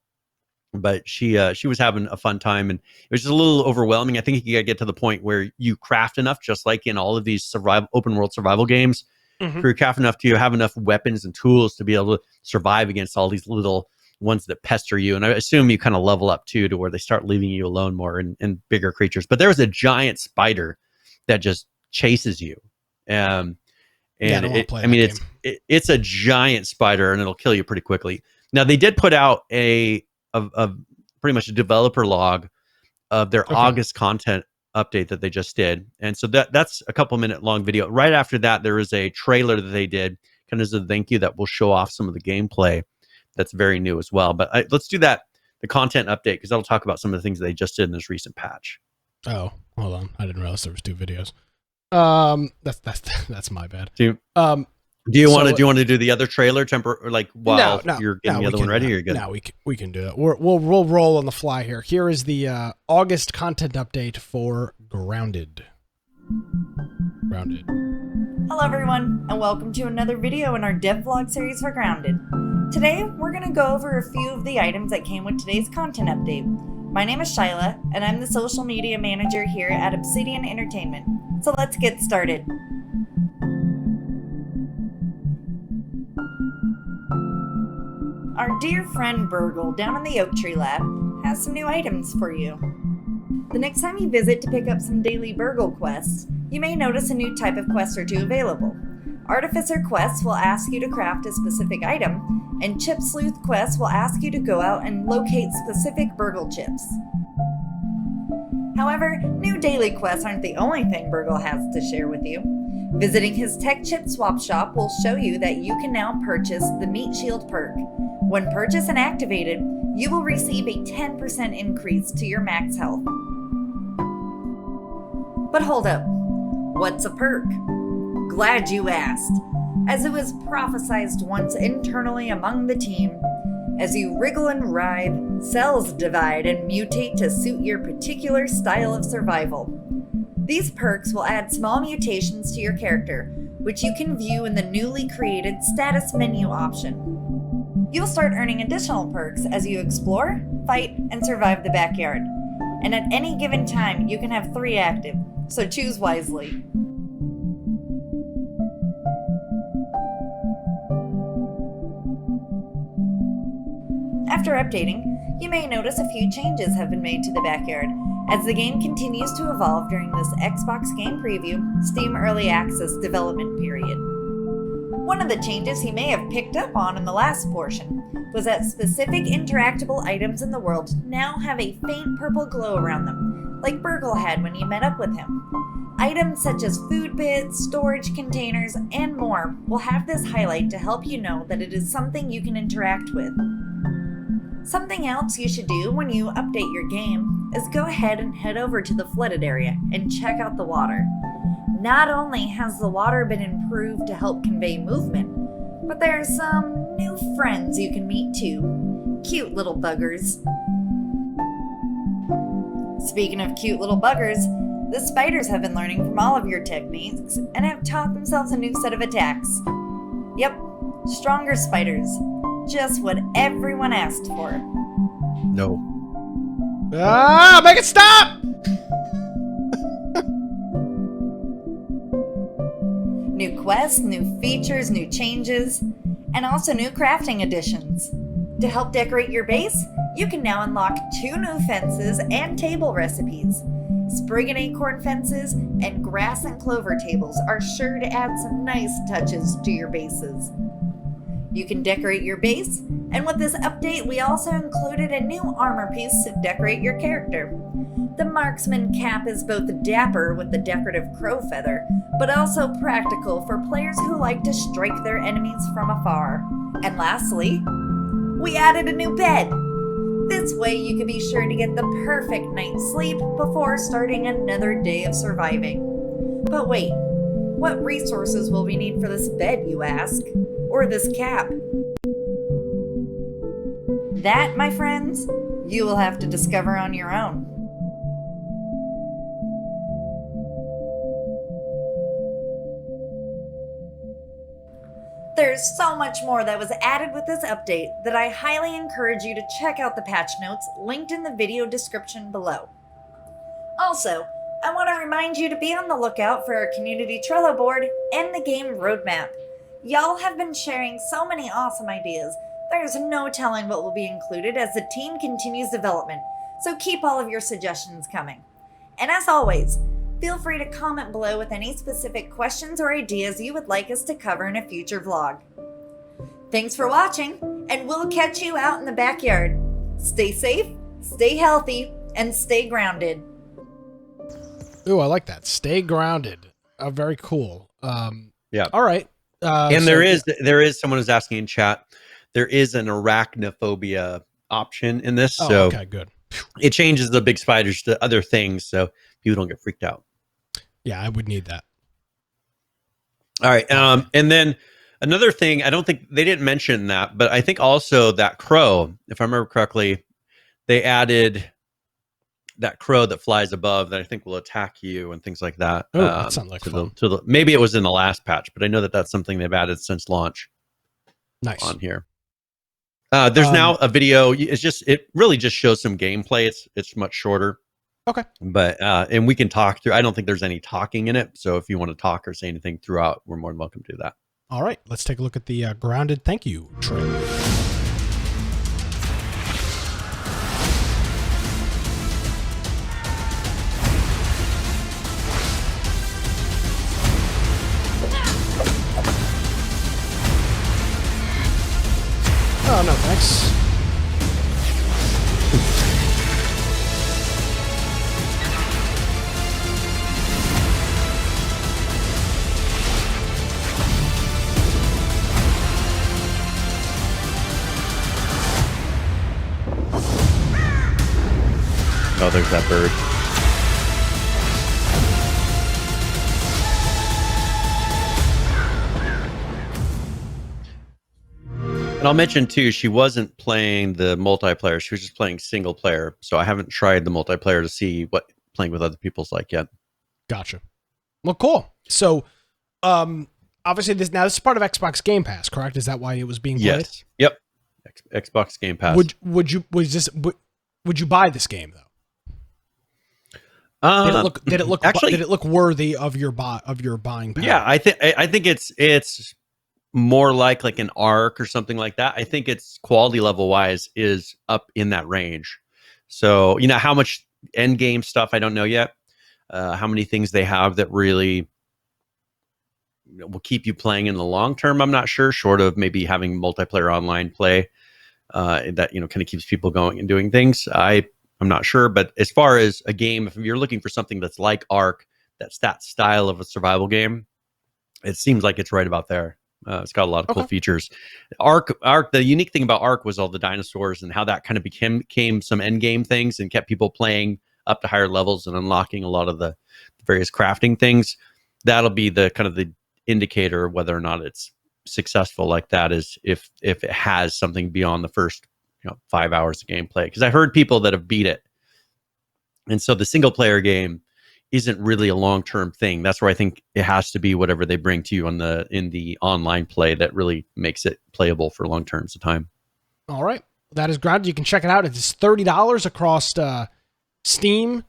but she was having a fun time, and it was just a little overwhelming. I think you got to get to the point where you craft enough, just like in all of these open world survival games, where you craft enough to have enough weapons and tools to be able to survive against all these little ones that pester you. And I assume you kind of level up too, to where they start leaving you alone more and bigger creatures. But there was a giant spider that just chases you. It's a giant spider, and it'll kill you pretty quickly. Now they did put out a pretty much a developer log of their August content update that they just did, and so that's a couple minute long video. Right after that, there is a trailer that they did, kind of as a thank you, that will show off some of the gameplay that's very new as well. But let's do the content update, because that'll talk about some of the things they just did in this recent patch. Oh, hold on, I didn't realize there was two videos. That's my bad. Do you want to do the other trailer while you're getting the other one ready? Or you're good? No, we can do that. We'll roll on the fly here. Here is the August content update for Grounded. Hello everyone, and welcome to another video in our devlog series for Grounded. Today, we're going to go over a few of the items that came with today's content update. My name is Shyla, and I'm the social media manager here at Obsidian Entertainment. So let's get started. Our dear friend Burgle down in the Oak Tree Lab has some new items for you. The next time you visit to pick up some daily Burgle quests, you may notice a new type of quest or two available. Artificer quests will ask you to craft a specific item, and Chip Sleuth quests will ask you to go out and locate specific Burgle chips. However, new daily quests aren't the only thing Burgle has to share with you. Visiting his Tech Chip Swap Shop will show you that you can now purchase the Meat Shield perk. When purchased and activated, you will receive a 10% increase to your max health. But hold up, what's a perk? Glad you asked, as it was prophesized once internally among the team. As you wriggle and writhe, cells divide and mutate to suit your particular style of survival. These perks will add small mutations to your character, which you can view in the newly created status menu option. You'll start earning additional perks as you explore, fight, and survive the backyard. And at any given time, you can have 3 active, so choose wisely. After updating, you may notice a few changes have been made to the backyard, as the game continues to evolve during this Xbox Game Preview Steam Early Access development period. One of the changes you may have picked up on in the last portion was that specific interactable items in the world now have a faint purple glow around them, like Burgle had when you met up with him. Items such as food bits, storage containers, and more will have this highlight to help you know that it is something you can interact with. Something else you should do when you update your game is go ahead and head over to the flooded area and check out the water. Not only has the water been improved to help convey movement, but there are some new friends you can meet too. Cute little buggers. Speaking of cute little buggers, the spiders have been learning from all of your techniques and have taught themselves a new set of attacks. Yep, stronger spiders. Just what everyone asked for. No. Make it stop! New quests, new features, new changes, and also new crafting additions. To help decorate your base, you can now unlock 2 new fences and table recipes. Sprig and acorn fences and grass and clover tables are sure to add some nice touches to your bases. You can decorate your base, and with this update we also included a new armor piece to decorate your character. The marksman cap is both dapper with the decorative crow feather, but also practical for players who like to strike their enemies from afar. And lastly, we added a new bed. This way you can be sure to get the perfect night's sleep before starting another day of surviving. But wait, what resources will we need for this bed, you ask? Or this cap? That, my friends, you will have to discover on your own. There's so much more that was added with this update that I highly encourage you to check out the patch notes linked in the video description below. Also, I want to remind you to be on the lookout for our community Trello board and the game roadmap. Y'all have been sharing so many awesome ideas. There's no telling what will be included as the team continues development, so keep all of your suggestions coming. And as always, feel free to comment below with any specific questions or ideas you would like us to cover in a future vlog. Thanks for watching, and we'll catch you out in the backyard. Stay safe, stay healthy, and stay grounded. Ooh, I like that. Stay grounded. Very cool. Yeah. All right. And there is someone who's asking in chat. There is an arachnophobia option in this, so okay, good. It changes the big spiders to other things, so people don't get freaked out. Yeah, I would need that. All right. And then another thing, I don't think they didn't mention that, but I think also that crow, if I remember correctly, they added that crow that flies above that I think will attack you and things like that. Oh, that sounds like fun. Maybe it was in the last patch, but I know that that's something they've added since launch. Nice. On here. There's now a video. It really just shows some gameplay. It's much shorter. Okay. But and we can talk through. I don't think there's any talking in it. So if you want to talk or say anything throughout, we're more than welcome to do that. All right. Let's take a look at the Grounded thank you trailer. Oh, no, thanks. Oh, there's that bird. And I'll mention too, she wasn't playing the multiplayer. She was just playing single player. So I haven't tried the multiplayer to see what playing with other people's like yet. Gotcha. Well, cool. So, obviously this is part of Xbox Game Pass, correct? Is that why it was being played? Yes. Yep. Xbox Game Pass. Would you buy this game though? Did it look worthy of your buying power? Yeah, I think it's more like an Arc or something like that. I think its quality level wise is up in that range. So, how much end game stuff I don't know yet. How many things they have that really will keep you playing in the long term, I'm not sure, short of maybe having multiplayer online play that kind of keeps people going and doing things. I'm not sure, but as far as a game, if you're looking for something that's like Ark, that's that style of a survival game, it seems like it's right about there. It's got a lot of cool features. Ark. The unique thing about Ark was all the dinosaurs and how that kind of became some end game things and kept people playing up to higher levels and unlocking a lot of the various crafting things. That'll be the kind of the indicator of whether or not it's successful like that, is if it has something beyond the first 5 hours of gameplay. Because I heard people that have beat it, and so the single player game isn't really a long-term thing. That's where I think it has to be whatever they bring to you in the online play that really makes it playable for long terms of time. All right, that is Grounded. You can check it out. It's $30 across Steam,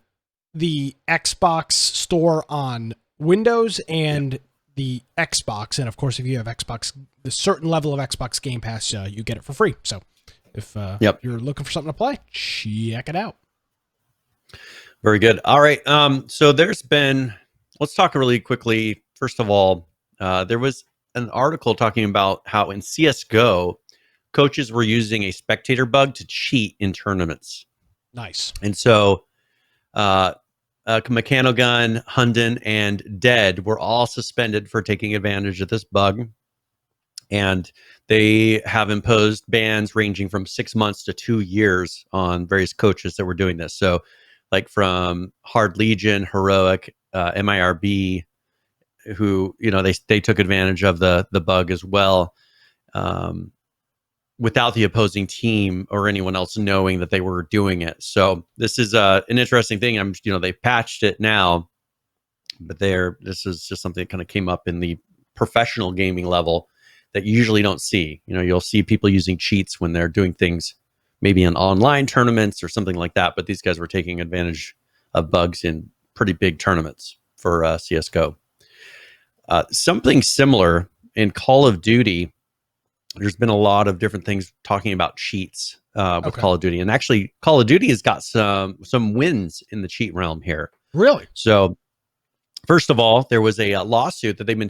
the Xbox store on Windows, and the Xbox. And of course, if you have Xbox, the certain level of Xbox Game Pass, you get it for free. So if you're looking for something to play, check it out. Very good. All right. So let's talk really quickly. First of all, there was an article talking about how in CSGO, coaches were using a spectator bug to cheat in tournaments. Nice. And so Mechano Gun, Hunden, and Dead were all suspended for taking advantage of this bug. And they have imposed bans ranging from 6 months to 2 years on various coaches that were doing this. So like from Hard Legion, Heroic, MIRB, who, they took advantage of the bug as well, without the opposing team or anyone else knowing that they were doing it. So this is an interesting thing. They patched it now, but this is just something that kind of came up in the professional gaming level that you usually don't see. You'll see people using cheats when they're doing things maybe in online tournaments or something like that, but these guys were taking advantage of bugs in pretty big tournaments for CSGO. Something similar in Call of Duty. There's been a lot of different things talking about cheats with Call of Duty, and actually Call of Duty has got some wins in the cheat realm here. Really? So first of all, there was a lawsuit that they've been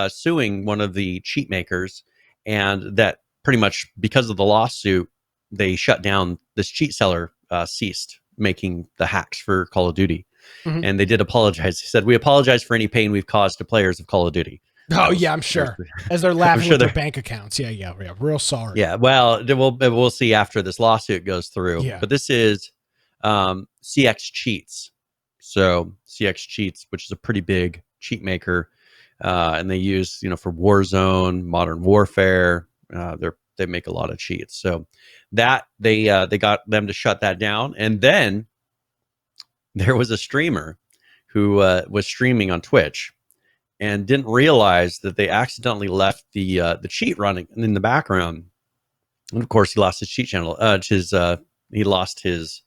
suing one of the cheat makers, and that pretty much because of the lawsuit, they shut down this cheat seller, ceased making the hacks for Call of Duty. Mm-hmm. And they did apologize. He said, "We apologize for any pain we've caused to players of Call of Duty." Oh, yeah, I'm sure. As they're laughing with their bank accounts. Yeah. Real sorry. Yeah, well, we'll see after this lawsuit goes through. Yeah. But this is CX Cheats. So CX Cheats, which is a pretty big cheat maker, and they use for Warzone, Modern Warfare. They make a lot of cheats, so that they got them to shut that down. And then there was a streamer who was streaming on Twitch and didn't realize that they accidentally left the cheat running in the background. And of course, he lost his cheat channel. He lost his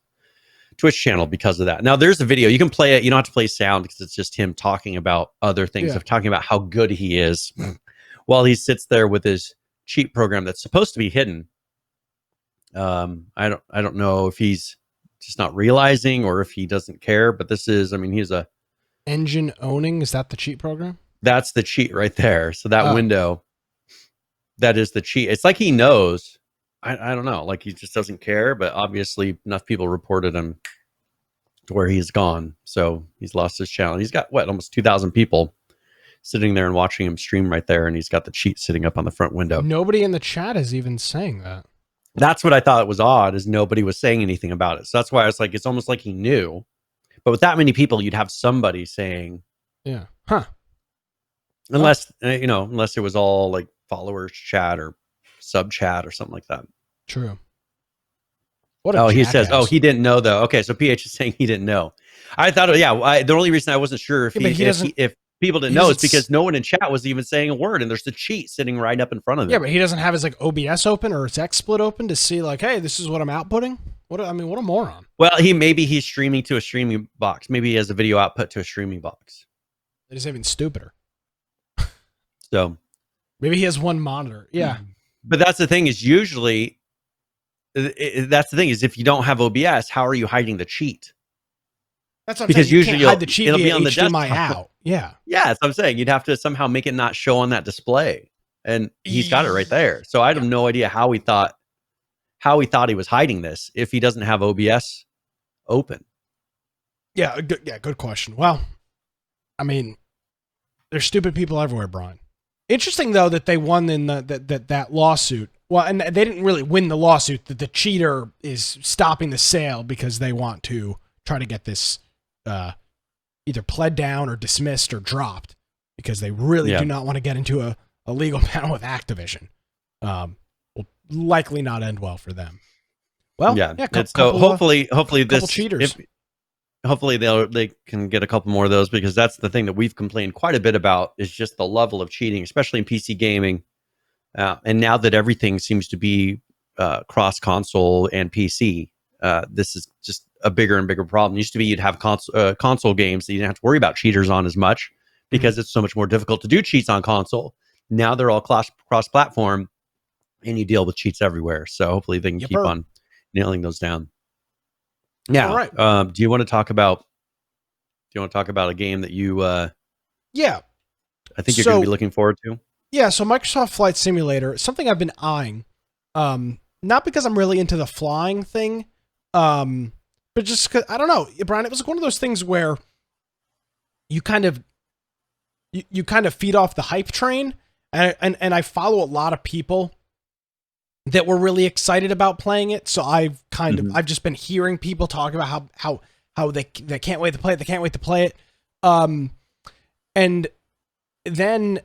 Twitch channel because of that. Now, there's a video. You can play it. You don't have to play sound because it's just him talking about other things, of talking about how good he is while he sits there with his cheat program that's supposed to be hidden. I don't know if he's just not realizing or if he doesn't care, but this is, he's a engine owning. Is that the cheat program? That's the cheat right there. So that window, that is the cheat. It's like he knows. I don't know. Like he just doesn't care, but obviously enough people reported him to where he's gone. So he's lost his channel. He's got almost 2,000 people sitting there and watching him stream right there. And he's got the cheat sitting up on the front window. Nobody in the chat is even saying that. That's what I thought was odd, is nobody was saying anything about it. So that's why I was like, it's almost like he knew, but with that many people, you'd have somebody saying, yeah. Huh. Unless it was all like followers chat or sub chat or something like that. True. He says, he didn't know though. Okay, so PH is saying he didn't know. I thought, the only reason I wasn't sure if if people didn't know is because no one in chat was even saying a word, and there's the cheat sitting right up in front of him. Yeah, but he doesn't have his like OBS open or his XSplit open to see like, hey, this is what I'm outputting. What a moron. Well, maybe he's streaming to a streaming box. Maybe he has a video output to a streaming box. It is even stupider. So maybe he has one monitor. Yeah. But that's the thing, is usually if you don't have OBS, how are you hiding the cheat? That's what I'm because saying. usually hide the cheat it'll via be on the HDMI desktop. out. Yeah. Yeah, that's what I'm saying. You'd have to somehow make it not show on that display. And he's got it right there. So I have no idea how he thought he was hiding this if he doesn't have OBS open. Yeah, good question. Well, there's stupid people everywhere, Brian. Interesting though that they won in that lawsuit. Well, and they didn't really win the lawsuit. That the cheater is stopping the sale because they want to try to get this either pled down or dismissed or dropped, because they really do not want to get into a legal battle with Activision. Will likely not end well for them. Well, so hopefully this cheaters. Hopefully they can get a couple more of those, because that's the thing that we've complained quite a bit about, is just the level of cheating, especially in PC gaming. And now that everything seems to be cross console and PC, this is just a bigger and bigger problem. It used to be you'd have console games that you didn't have to worry about cheaters on as much, because it's so much more difficult to do cheats on console. Now they're all cross-platform, and you deal with cheats everywhere. So hopefully they can keep on nailing those down. Yeah. All right. Do you want to talk about a game that you I think you're going to be looking forward to? Yeah, so Microsoft Flight Simulator, something I've been eyeing. Not because I'm really into the flying thing, but just because, I don't know, Brian, it was one of those things where you kind of feed off the hype train, and I follow a lot of people that were really excited about playing it. So I've just been hearing people talk about how they can't wait to play it. They can't wait to play it. And then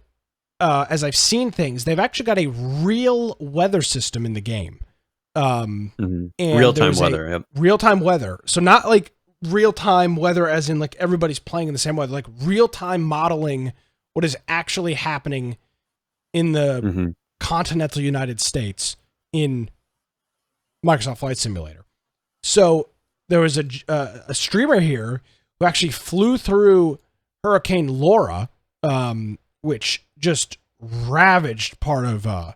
as I've seen things, they've actually got a real weather system in the game. And real-time weather. Yep. Real-time weather. So not like real-time weather as in like everybody's playing in the same weather, like real-time modeling what is actually happening in the continental United States in Microsoft Flight Simulator. So there was a streamer here who actually flew through Hurricane Laura, which just ravaged part of the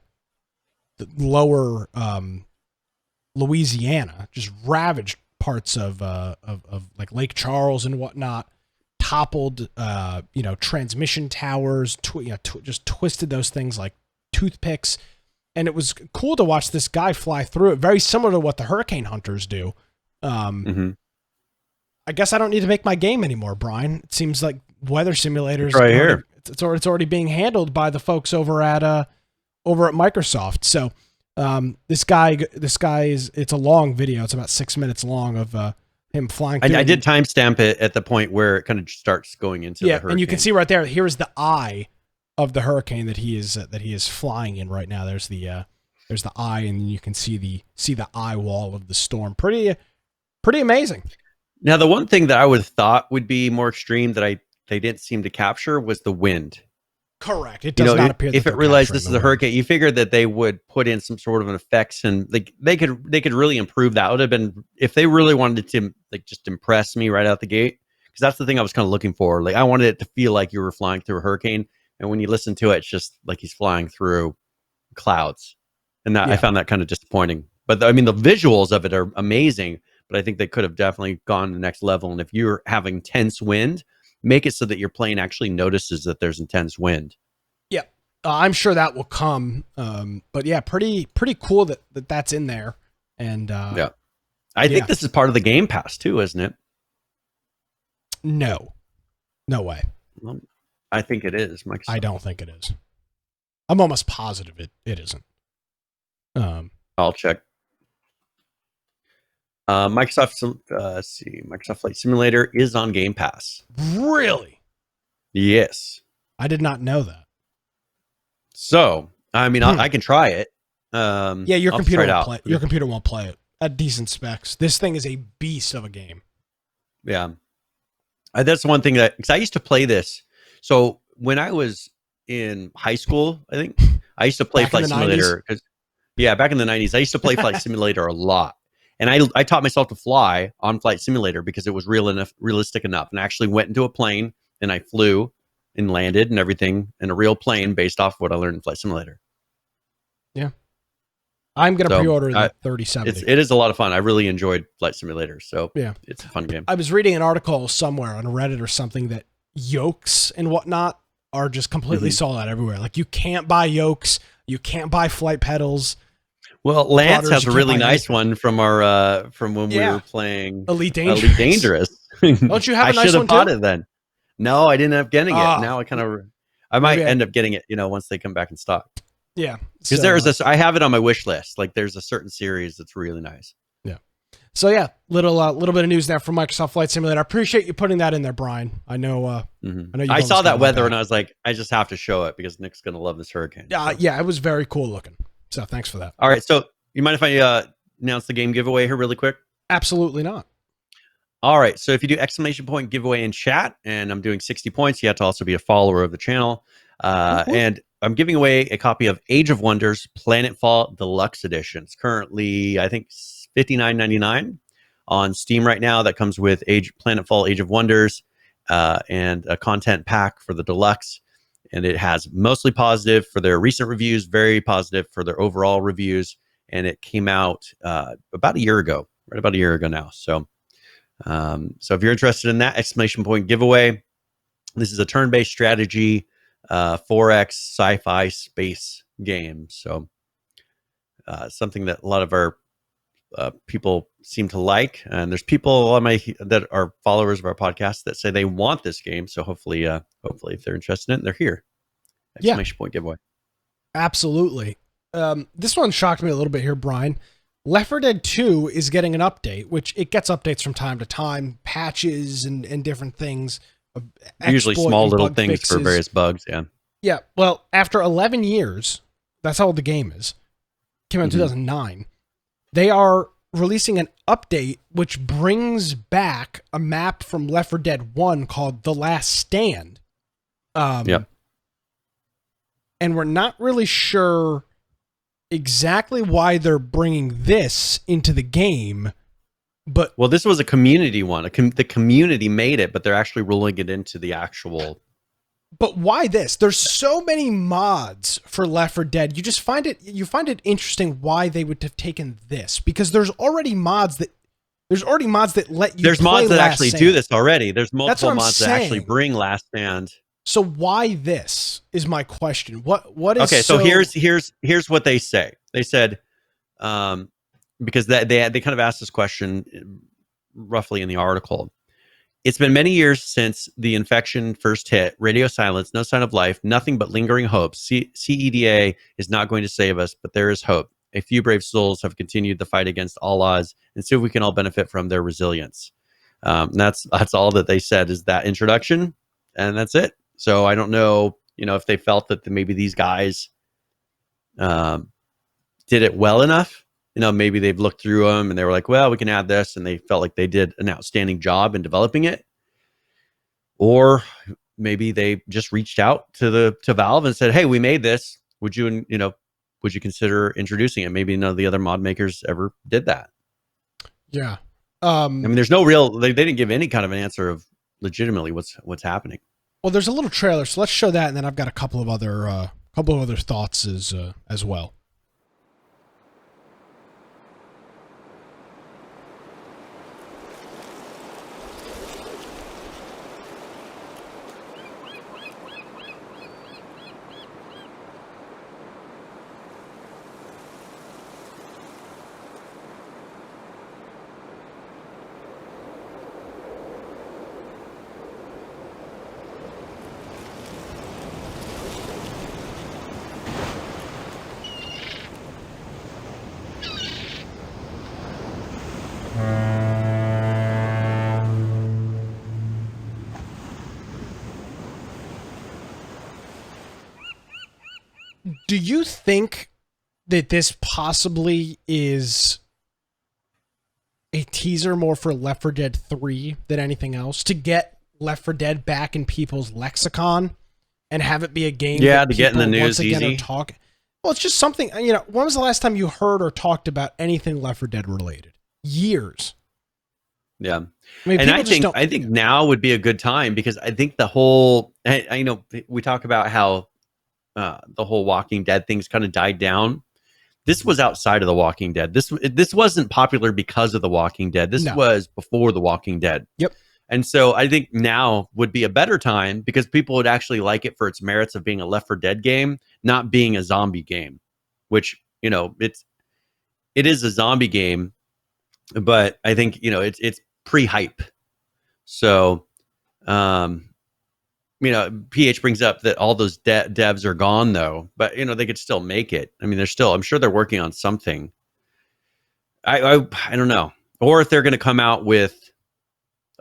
lower Louisiana, just ravaged parts of like Lake Charles and whatnot, toppled transmission towers, just twisted those things like toothpicks. And it was cool to watch this guy fly through it, very similar to what the hurricane hunters do. I guess I don't need to make my game anymore, Brian. It seems like weather simulators right here. It's already being handled by the folks over at Microsoft. So this guy is, it's a long video. It's about 6 minutes long of him flying through. I did timestamp it at the point where it kind of starts going into the hurricane. And you can see right there, here's the eye of the hurricane that he is flying in right now. There's the eye, and you can see the eye wall of the storm. Pretty amazing. Now, the one thing that I would have thought would be more extreme that they didn't seem to capture was the wind. Correct. It does not appear that if it realized this is a hurricane, you figured that they would put in some sort of an effects, and they could really improve that. Would have been if they really wanted to just impress me right out the gate, because that's the thing I was kind of looking for. Like, I wanted it to feel like you were flying through a hurricane, and when you listen to it, it's just like he's flying through clouds, and I found that kind of disappointing. But the visuals of it are amazing, but I think they could have definitely gone to the next level. And if you're having tense wind, make it so that your plane actually notices that there's intense wind. Yeah, I'm sure that will come. But yeah, pretty cool that's in there. And I think this is part of the Game Pass too, isn't it? No way. Well, I think it is. Microsoft. I don't think it is. I'm almost positive it isn't. I'll check. Microsoft Flight Simulator is on Game Pass. Really? Yes. I did not know that. So, I can try it. Yeah, your computer won't play. Your computer won't play it at decent specs. This thing is a beast of a game. Yeah, that's one thing because I used to play this. So when I was in high school, I think I used to play Flight Simulator. Back in the 90s, I used to play Flight Simulator a lot. And I taught myself to fly on Flight Simulator because it was realistic enough. And I actually went into a plane and I flew and landed and everything in a real plane based off of what I learned in Flight Simulator. Yeah. I'm going to pre-order the 3070. It is a lot of fun. I really enjoyed Flight Simulator. So yeah, it's a fun game. I was reading an article somewhere on Reddit or something that yokes and whatnot are just completely sold out everywhere. Like, you can't buy yokes. You can't buy flight pedals. Well, Lance has a really nice one from our from when we were playing Elite Dangerous. Don't you have a nice one too? I should have bought it then. No, I didn't end up getting it. Now I might end up getting it, once they come back in stock. Yeah. Because I have it on my wish list. Like, there's a certain series that's really nice. Yeah. So yeah, little bit of news there from Microsoft Flight Simulator. I appreciate you putting that in there, Brian. I know. I know. I saw that weather and I was like, I just have to show it because Nick's gonna love this hurricane. Yeah, it was very cool looking. So thanks for that. All right, so you mind if I announce the game giveaway here really quick? Absolutely not. All right, so if you do exclamation point giveaway in chat, and I'm doing 60 points, you have to also be a follower of the channel. And I'm giving away a copy of Age of Wonders Planetfall Deluxe Edition. It's currently, I think, $59.99 on Steam right now. That comes with Planetfall Age of Wonders and a content pack for the Deluxe. And it has mostly positive for their recent reviews, very positive for their overall reviews. And it came out about a year ago now. So if you're interested in that, exclamation point giveaway. This is a turn-based strategy 4X sci-fi space game. So something that a lot of our people seem to like. And there's people that are followers of our podcast that say they want this game. So hopefully if they're interested in it, they're here. Exclamation point giveaway. Absolutely. This one shocked me a little bit here, Brian. Left 4 Dead 2 is getting an update, which it gets updates from time to time, patches and different things. Usually small little things fixes for various bugs, yeah. Yeah, well, after 11 years, that's how old the game is. Came out in 2009. They are releasing an update which brings back a map from Left 4 Dead 1 called The Last Stand. And we're not really sure exactly why they're bringing this into the game, but this was a community one. The community made it, but they're actually rolling it into the actual. But why this? There's so many mods for Left 4 Dead. You find it interesting why they would have taken this, because there's already mods that let you. There's play mods that Last actually Stand. do this already. There's multiple mods saying. that actually bring Last Stand. So why this is my question. What is okay? So here's what they say. They said, because they kind of asked this question roughly in the article. It's been many years since the infection first hit. Radio silence, no sign of life, nothing but lingering hope. CEDA is not going to save us, but there is hope. A few brave souls have continued the fight against all odds, and see if we can all benefit from their resilience. That's all that they said is that introduction, and that's it. So I don't know if they felt that maybe these guys did it well enough. Maybe they've looked through them and they were like, well, we can add this, and they felt like they did an outstanding job in developing it. Or maybe they just reached out to Valve and said, hey, we made this. Would you consider introducing it? Maybe none of the other mod makers ever did that. Yeah. I mean, there's no real, they didn't give any kind of an answer of legitimately what's happening. Well, there's a little trailer, so let's show that, and then I've got a couple of other thoughts as well. Do you think that this possibly is a teaser more for Left 4 Dead 3 than anything else, to get Left 4 Dead back in people's lexicon and have it be a game that to get in the news easy? Well, it's just something, when was the last time you heard or talked about anything Left 4 Dead related? Years. Yeah. I mean, and I think now would be a good time, because I think the whole, I know we talk about how the whole Walking Dead thing's kind of died down. This was outside of the Walking Dead. This wasn't popular because of the Walking Dead. This was before the Walking Dead. Yep. And so I think now would be a better time, because people would actually like it for its merits of being a Left 4 Dead game, not being a zombie game, which, it is a zombie game, but I think, it's pre-hype. So, PH brings up that all those devs are gone though, but they could still make it. I mean, I'm sure they're working on something. I don't know. Or if they're going to come out with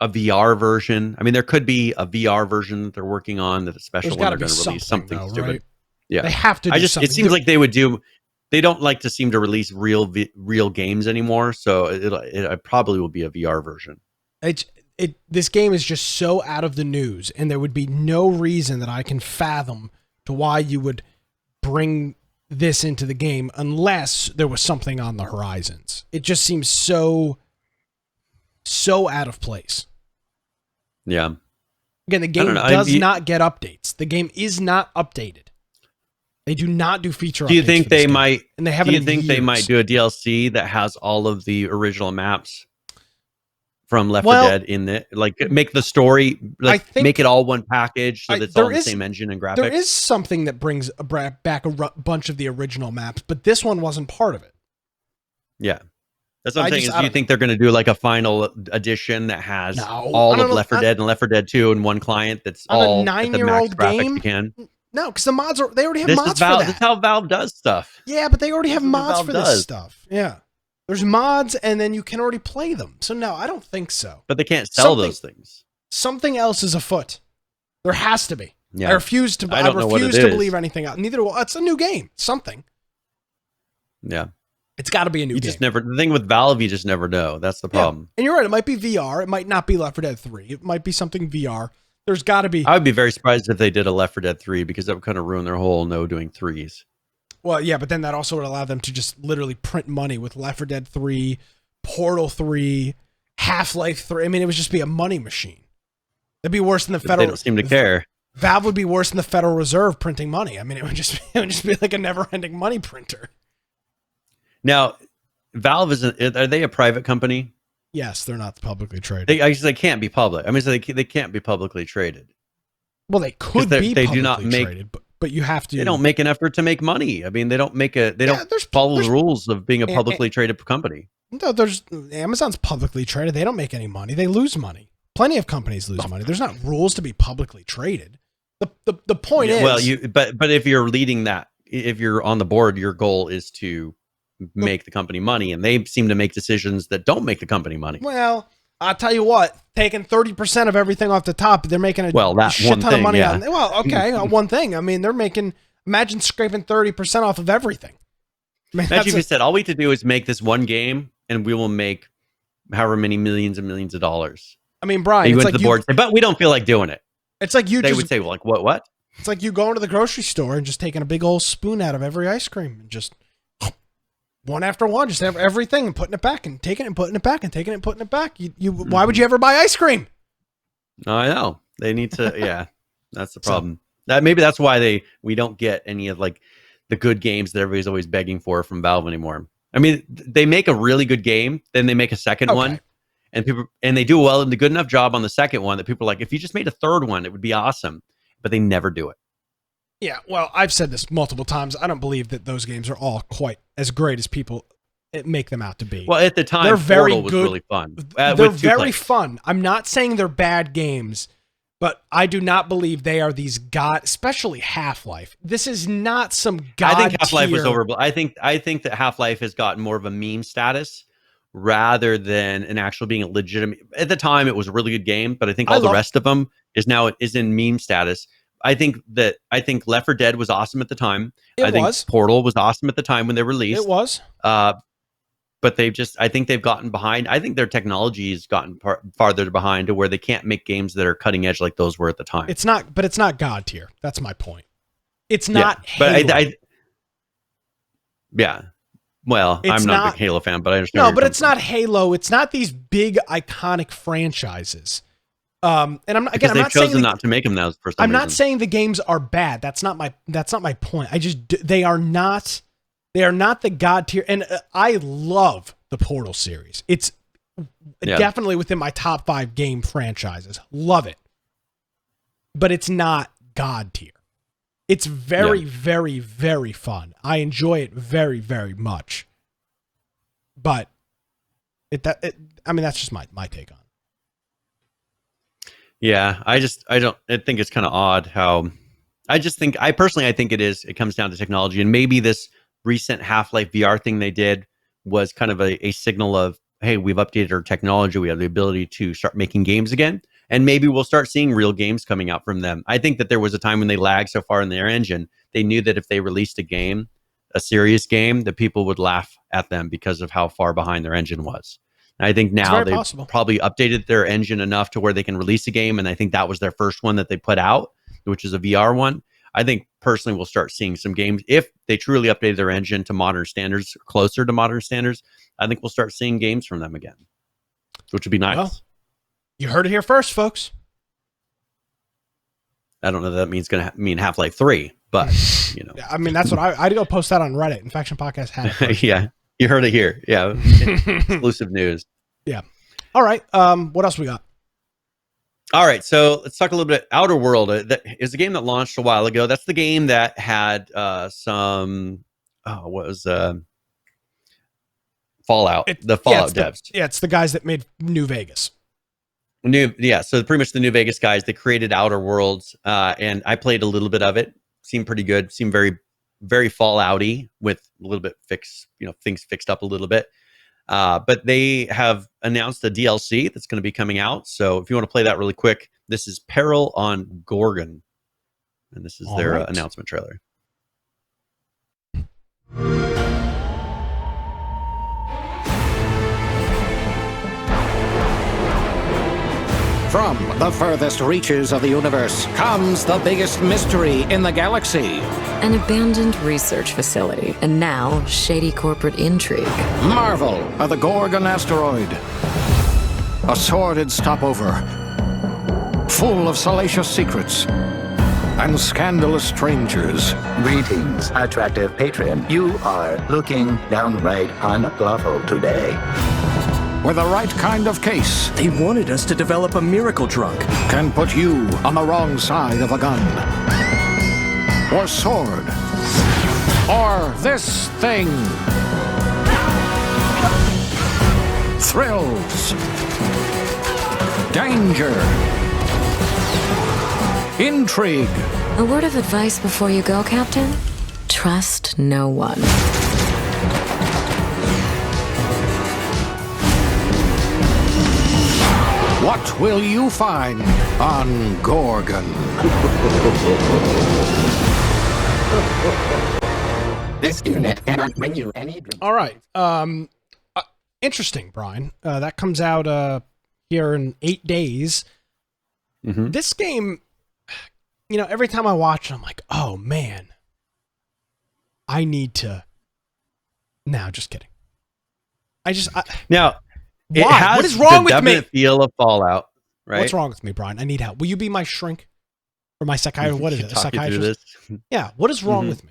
a VR version. I mean, there could be a VR version that they're working on, that a special one they're going to release something though, stupid. Right? Yeah. They have to do something. It seems like they don't like to seem to release real games anymore. So it probably will be a VR version. This game is just so out of the news, and there would be no reason that I can fathom to why you would bring this into the game unless there was something on the horizons. It just seems so out of place. Yeah. Again, the game does not get updates. The game is not updated. They do not do feature updates. Do you think they might? And they haven't. Do you think they might do a DLC that has all of the original maps from Left 4 Dead in it? Like, make the story, make it all one package, so that it's all the same engine and graphics. There is something that brings back a bunch of the original maps, but this one wasn't part of it. Yeah. That's what I'm saying. Do you think they're going to do like a final edition that has all of Left 4 Dead and Left 4 Dead 2 in one client that's all at the max graphics you can? No, because the mods they already have mods for that. This is how Valve does stuff. Yeah, but they already have mods for this stuff. Yeah. There's mods, and then you can already play them. So no, I don't think so. But they can't sell those things. Something else is afoot. There has to be. Yeah. I refuse to believe anything else. Neither will. It's a new game. Something. Yeah. It's got to be a new game. The thing with Valve, you just never know. That's the problem. And you're right. It might be VR. It might not be Left 4 Dead 3. It might be something VR. There's got to be. I would be very surprised if they did a Left 4 Dead 3, because that would kind of ruin their whole doing threes. Well, yeah, but then that also would allow them to just literally print money with Left 4 Dead 3, Portal 3, Half-Life 3. I mean, it would just be a money machine. It'd be worse than the Federal. They don't seem to care. Valve would be worse than the Federal Reserve printing money. I mean, it would just be like a never-ending money printer. Now, Valve are they a private company? Yes, they're not publicly traded. They can't be public. I mean, so they can't be publicly traded. Well, they could be publicly traded, but you have to. They don't make an effort to make money. I mean, they don't follow the rules of being a publicly traded company. No, Amazon's publicly traded. They don't make any money. They lose money. Plenty of companies lose money. There's not rules to be publicly traded. The point is, well, but if you're leading that, if you're on the board, your goal is to make the company money, and they seem to make decisions that don't make the company money. Well, I'll tell you what, taking 30% of everything off the top, they're making a shit ton of money on. Well, okay, on one thing. I mean, they're making. Imagine scraping 30% off of everything. Imagine if you said, all we have to do is make this one game, and we will make however many millions and millions of dollars. I mean, Brian, you went to the board, but we don't feel like doing it. It's like they would say, well, like, what? It's like you going to the grocery store and just taking a big old spoon out of every ice cream and just one after one, just everything and putting it back and taking it and putting it back and taking it and putting it back. Why would you ever buy ice cream? I know. They need to, yeah, that's the problem. Maybe that's why we don't get any of like the good games that everybody's always begging for from Valve anymore. I mean, they make a really good game, then they make a second one, and they do a good enough job on the second one that people are like, if you just made a third one, it would be awesome. But they never do it. Yeah, well, I've said this multiple times. I don't believe that those games are all quite as great as people make them out to be. Well, at the time, they're very Portal was good. Really fun. They're very fun. I'm not saying they're bad games, but I do not believe they are these especially Half-Life. This is not some god I think Half-Life was over. I think that Half-Life has gotten more of a meme status rather than an actual being a legitimate. At the time, it was a really good game, but I think the rest of them is in meme status. I think Left 4 Dead was awesome at the time. I think Portal was awesome at the time when they released. It was. But I think they've gotten behind. I think their technology has gotten farther behind to where they can't make games that are cutting edge like those were at the time. It's not God tier. That's my point. It's not Halo. But yeah. Well, I'm not a big Halo fan, but I understand. No, but it's not Halo. It's not these big iconic franchises. And I'm not chosen not to make them now for some reason. not saying the games are bad. That's not my point. They are not the god tier. And I love the Portal series. It's definitely within my top 5 game franchises. Love it. But it's not god tier. It's very, very, very fun. I enjoy it very, very much. But that's just my take on it. Yeah, I think it's kind of odd how I think it comes down to technology, and maybe this recent Half-Life VR thing they did was kind of a signal of, hey, we've updated our technology. We have the ability to start making games again. And maybe we'll start seeing real games coming out from them. I think that there was a time when they lagged so far in their engine, they knew that if they released a serious game, that people would laugh at them because of how far behind their engine was. And I think now they've probably updated their engine enough to where they can release a game. And I think that was their first one that they put out, which is a VR one. I think personally we'll start seeing some games. If they truly updated their engine to modern standards, closer to modern standards, I think we'll start seeing games from them again, which would be nice. Well, you heard it here first, folks. I don't know if that means going to mean Half-Life 3, but, you know. I mean, that's what I'd go post that on Reddit. Infection Podcast had it. Yeah, you heard it here. Yeah, exclusive news. Yeah. All right. What else we got? All right, so let's talk a little bit. Outer World that is a game that launched a while ago. That's the game that had some Fallout, the Fallout devs. It's the guys that made New Vegas. So pretty much the New Vegas guys, they created Outer Worlds, and I played a little bit of it. Seemed pretty good. Seemed very, very Fallout-y with a little bit things fixed up a little bit. But they have announced a DLC that's going to be coming out. So if you want to play that really quick, this is Peril on Gorgon. And this is their announcement trailer. From the furthest reaches of the universe comes the biggest mystery in the galaxy. An abandoned research facility, and now shady corporate intrigue. Marvel of the Gorgon asteroid. A sordid stopover, full of salacious secrets and scandalous strangers. Greetings, attractive patron. You are looking downright unlawful today. With the right kind of case, they wanted us to develop a miracle drug. Can put you on the wrong side of a gun. Or sword. Or this thing. Thrills. Danger. Intrigue. A word of advice before you go, Captain? Trust no one. What will you find on Gorgon? This internet cannot bring you any... All right. Interesting, Brian. That comes out here in 8 days. This game, you know, every time I watch it, I'm like, oh, man. I need to... No, just kidding. Now, it why? has What is wrong the with me? definite feel of Fallout, right? What's wrong with me, Brian? I need help. Will you be my shrink? Or my psychiatrist? What is it? A Talk you through psychiatrist? this. Yeah. What is wrong with me?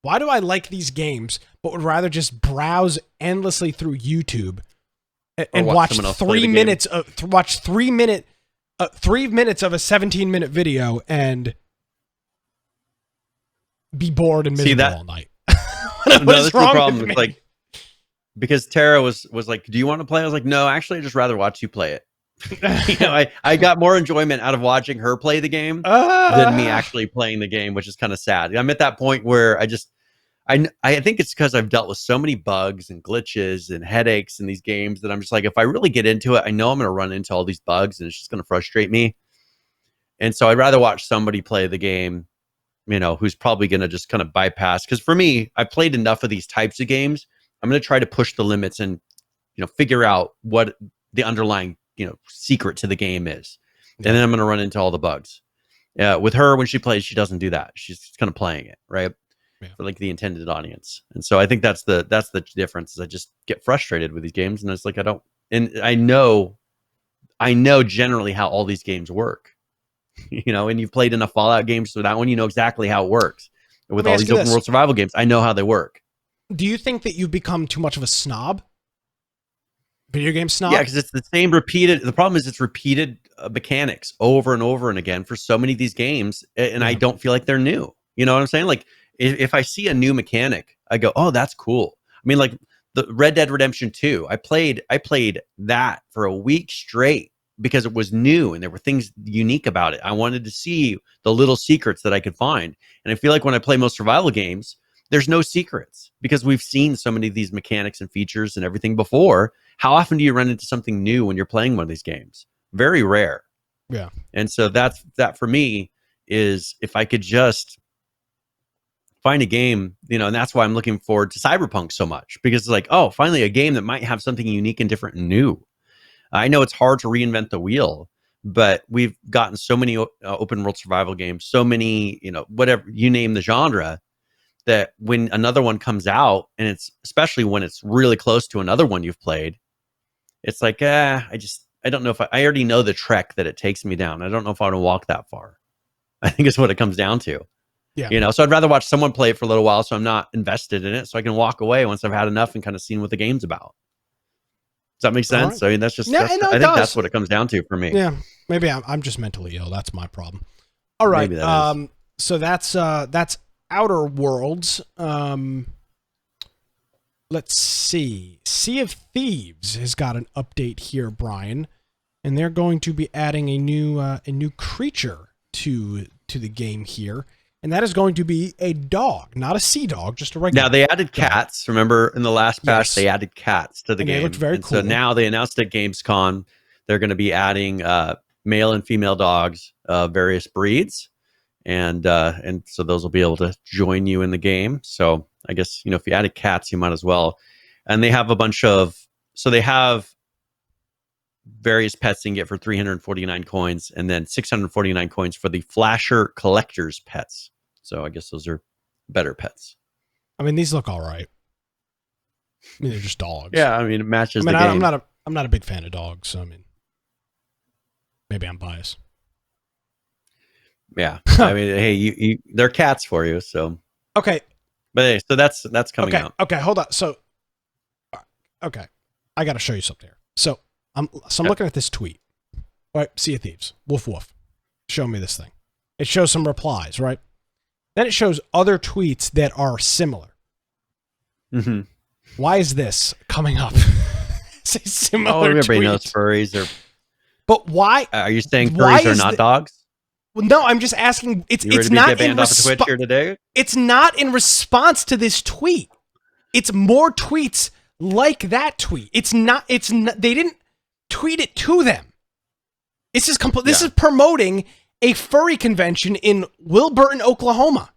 Why do I like these games, but would rather just browse endlessly through YouTube and watch 3 minutes of 3 minutes of a 17-minute video and be bored and miserable all night? No, that's the problem. It's like, because Tara was like, "Do you want to play?" I was like, "No, actually, I'd just rather watch you play it." You know, I got more enjoyment out of watching her play the game than me actually playing the game, which is kind of sad. I'm at that point where I think it's because I've dealt with so many bugs and glitches and headaches in these games that I'm just like, if I really get into it, I know I'm going to run into all these bugs and it's just going to frustrate me. And so I'd rather watch somebody play the game, you know, who's probably going to just kind of bypass. Because for me, I've played enough of these types of games. I'm going to try to push the limits and, you know, figure out what the underlying, you know, secret to the game is. And then I'm going to run into all the bugs. With her, when she plays, she doesn't do that. She's just kind of playing it, right? For like the intended audience. And so I think that's the difference, is I just get frustrated with these games, and it's like I know generally how all these games work. You know, and you've played enough Fallout games, so that one you know exactly how it works. And with all these open world survival games, I know how they work. Do you think that you've become too much of a snob? Video game snob? Yeah, because it's the same repeated. The problem is it's repeated mechanics over and over and again for so many of these games, and I don't feel like they're new. You know what I'm saying? Like, if I see a new mechanic, I go, "Oh, that's cool." I mean, like the Red Dead Redemption 2, I played that for a week straight because it was new and there were things unique about it. I wanted to see the little secrets that I could find. And I feel like when I play most survival games, there's no secrets because we've seen so many of these mechanics and features and everything before. How often do you run into something new when you're playing one of these games? Very rare. Yeah. And so that for me is, if I could just find a game, you know, and that's why I'm looking forward to Cyberpunk so much, because it's like, oh, finally a game that might have something unique and different and new. I know it's hard to reinvent the wheel, but we've gotten so many open world survival games, so many, you know, whatever you name the genre, that when another one comes out, and it's especially when it's really close to another one you've played, it's like, I don't know if I already know the trek that it takes me down. I don't know if I want to walk that far. I think it's what it comes down to. Yeah. You know, so I'd rather watch someone play it for a little while so I'm not invested in it, so I can walk away once I've had enough and kind of seen what the game's about. Does that make sense? Right. I mean, that's just, I think that's what it comes down to for me. Yeah. Maybe I'm just mentally ill. That's my problem. All right. So that's Outer Worlds. Let's see. Sea of Thieves has got an update here, Brian, and they're going to be adding a new creature to the game here. And that is going to be a dog, not a sea dog, just a regular. Now, they added cats. Remember, in the last patch, they added cats to the game. They looked very cool. So now they announced at Gamescom they're going to be adding male and female dogs, various breeds, and so those will be able to join you in the game. So I guess, you know, if you added cats, you might as well. And they have a bunch of, so they have various pets you can get for 349 coins, and then 649 coins for the Flasher Collector's pets. So I guess those are better pets. I mean, these look all right. I mean, they're just dogs. Yeah, I mean, it matches the game. I'm not a big fan of dogs, so I mean, maybe I'm biased. Yeah, I mean, hey, they're cats for you, so okay. But hey, so that's coming out. Okay, hold on. So, okay, I got to show you something here. So I'm looking at this tweet. All right, Sea of Thieves, woof woof. Show me this thing. It shows some replies, right? Then it shows other tweets that are similar. Mm-hmm. Why is this coming up? It's a similar everybody tweet. knows furries are. But why? Are you saying furries are not dogs? Well, no, I'm just asking. It's not in banned off of Twitch here today? It's not in response to this tweet. It's more tweets like that tweet. It's not. They didn't tweet it to them. This is This is promoting a furry convention in Wilburton, Oklahoma.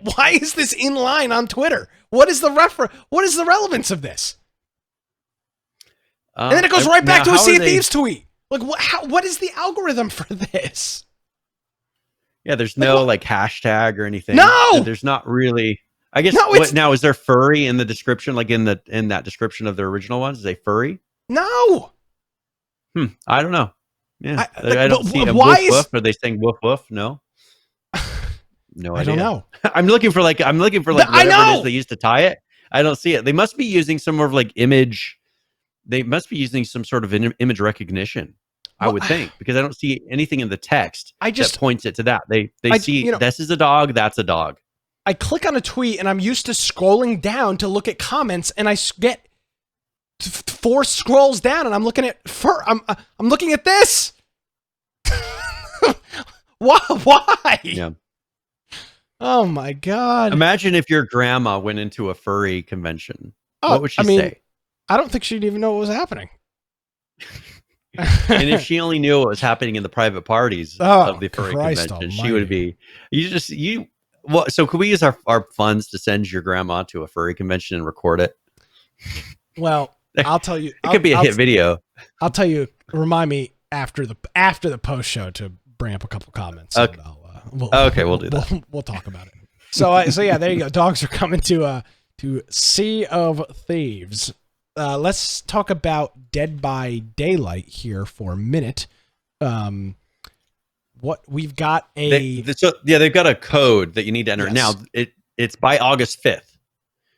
Why is this in line on Twitter? What is the relevance of this? And then it goes right back to a Sea of Thieves tweet. Like, what is the algorithm for this? Yeah, there's no like hashtag or anything. No, there's not really. I guess now is there furry in the description? Like in that description of their original ones, is they furry? No. I don't know. Yeah, I don't see a why woof woof. Are they saying woof woof? No. No idea. I don't know. I'm looking for whatever it is they used to tie it. I don't see it. They must be using some sort of like image. They must be using some sort of image recognition. I would think, because I don't see anything in the text that points it to that. They see this is a dog, that's a dog. I click on a tweet and I'm used to scrolling down to look at comments, and I get 4 scrolls down and I'm looking at I'm looking at this. Why? Yeah. Oh my God. Imagine if your grandma went into a furry convention. What would she say? I don't think she'd even know what was happening. And if she only knew what was happening in the private parties of the furry convention, she would be. So could we use our funds to send your grandma to a furry convention and record it? Well, I'll tell you. It could be a hit video. I'll tell you. Remind me after the post show to bring up a couple comments. Okay. We'll do that. We'll talk about it. So yeah, there you go. Dogs are coming to Sea of Thieves. Let's talk about Dead by Daylight here for a minute. What we've got they've got a code that you need to enter. Yes. Now it's by August 5th,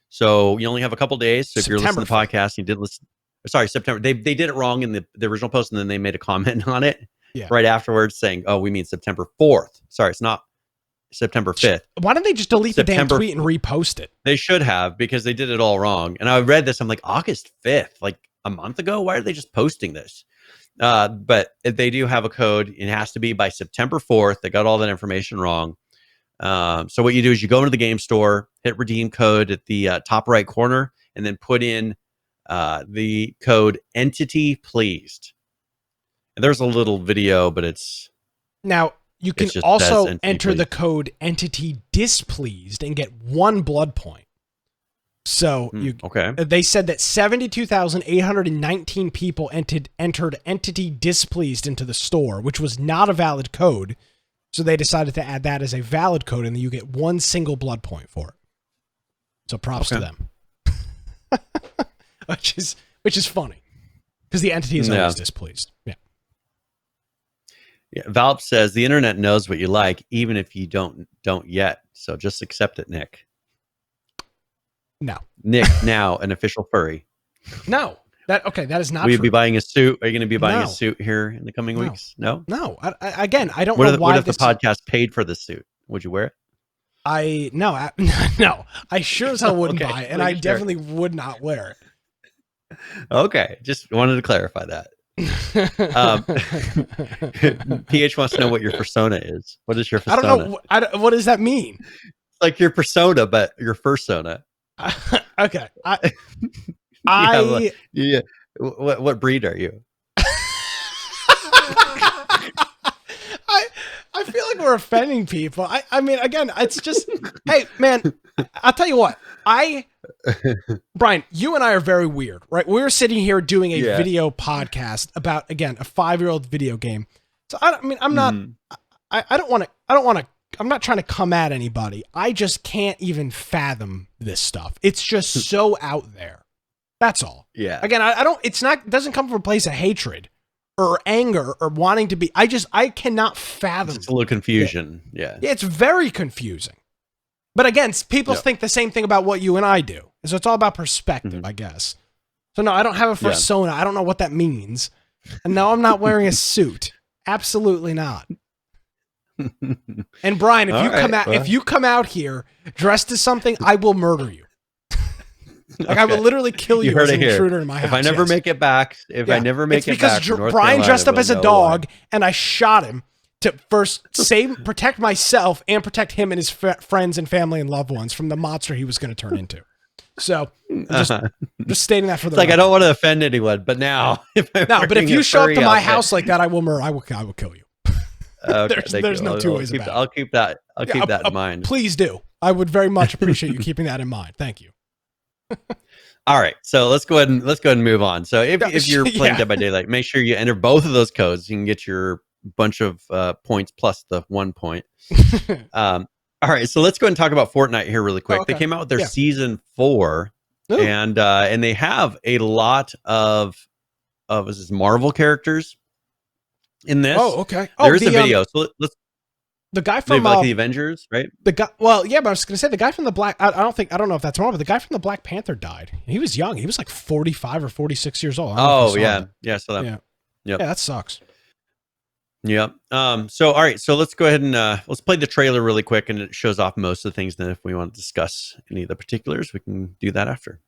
so you only have a couple days. So if you're listening to the podcast, you did listen. Sorry, September. They did it wrong in the original post, and then they made a comment on it right afterwards saying, "Oh, we mean September 4th." Sorry, it's not September 5th. Why don't they just delete the damn tweet and repost it? They should have, because they did it all wrong. And I read this, I'm like, August 5th, like a month ago? Why are they just posting this? But they do have a code. It has to be by September 4th. They got all that information wrong. So what you do is you go into the game store, hit redeem code at the top right corner, and then put in the code entity pleased. And there's a little video, but it's... Now, you can also enter the code entity displeased and get 1 blood point. So they said that 72,819 people entered entity displeased into the store, which was not a valid code. So they decided to add that as a valid code, and then you get 1 single blood point for it. So props to them. which is funny, because the entity is always displeased. Yeah. Yeah, Valp says the internet knows what you like, even if you don't yet. So just accept it, Nick. No, Nick, now an official furry. No, that is not. Will you true. be buying a suit? Are you going to be buying a suit here in the coming weeks? No. I don't know why. What if the podcast paid for the suit? Would you wear it? No. I sure as hell wouldn't buy it, and I definitely would not wear it. Okay, just wanted to clarify that. PH wants to know what your persona is. What is your persona? I don't know. What does that mean? It's like your persona, but your fursona. Okay. What breed are you? I feel like we're offending people. I mean, again, it's just, hey, man, I'll tell you what. Brian, you and I are very weird, right? We're sitting here doing a video podcast about, again, a 5-year-old video game. So I'm not trying to come at anybody. I just can't even fathom this stuff. It's just so out there. That's all. Yeah. Again, it doesn't come from a place of hatred or anger or wanting to be. I cannot fathom. It's a little confusion. Yeah. It's very confusing. But again, people think the same thing about what you and I do. So it's all about perspective, I guess. So no, I don't have a persona. I don't know what that means. And no, I'm not wearing a suit. Absolutely not. And Brian, if you come out here dressed as something, I will murder you. I will literally kill you as an intruder in my house. If I never make it back, because Brian dressed up as a dog, and I shot him to first protect myself and protect him and his friends and family and loved ones from the monster he was going to turn into. So just stating that for the It's like, I record. don't want to offend anyone, but now if I'm No, but if wearing you a show up to furry my outfit- house like that, I will kill you. Okay, there's thank no you. two ways about it. I'll keep that. I'll keep that in mind. Please do. I would very much appreciate you keeping that in mind. Thank you. All right, so let's go ahead and move on. So if you're playing Yeah. Dead by Daylight, make sure you enter both of those codes. You can get your bunch of points plus the 1 point. All right, so let's go ahead and talk about Fortnite here really quick. Okay. They came out with their Yeah. season 4, Ooh. and they have a lot of is this Marvel characters in this. Oh, okay. There is a video. So let's the guy they from have, like the Avengers, right? the guy. Well, yeah, but I was going to say the guy from the Black. I don't know if that's wrong, but the guy from the Black Panther died. He was young. He was like 45 or 46 years old. I don't know if you saw that. So that Yeah. Yep. Yeah, that sucks. Yep. So all right, so let's go ahead and let's play the trailer really quick, and it shows off most of the things. Then if we want to discuss any of the particulars, we can do that after.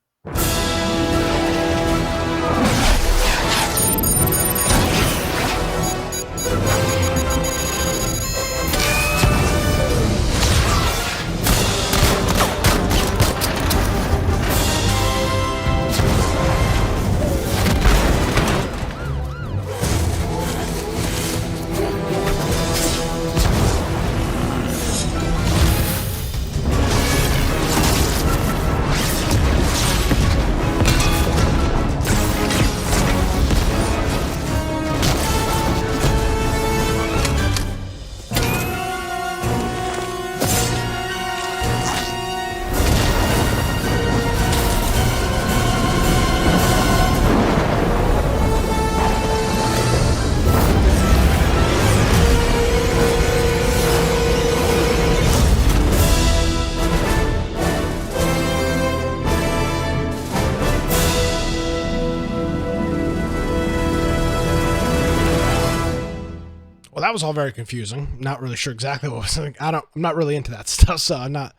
Well, that was all very confusing. Not really sure exactly what was. I'm not really into that stuff, so I'm not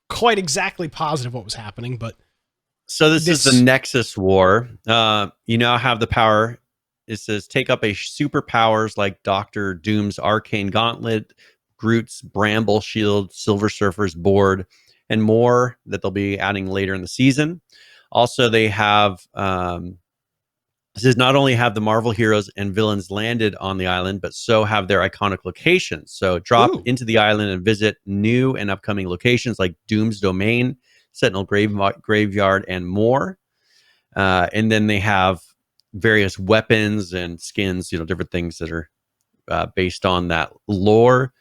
quite exactly positive what was happening. But so this is the Nexus War. You now have the power. It says take up a superpowers like Doctor Doom's Arcane Gauntlet, Groot's Bramble Shield, Silver Surfer's Board, and more that they'll be adding later in the season. Also, they have. This is not only have the Marvel heroes and villains landed on the island, but so have their iconic locations. So drop into the island and visit new and upcoming locations like Doom's Domain, Sentinel Graveyard, and more. And then they have various weapons and skins, different things that are based on that lore.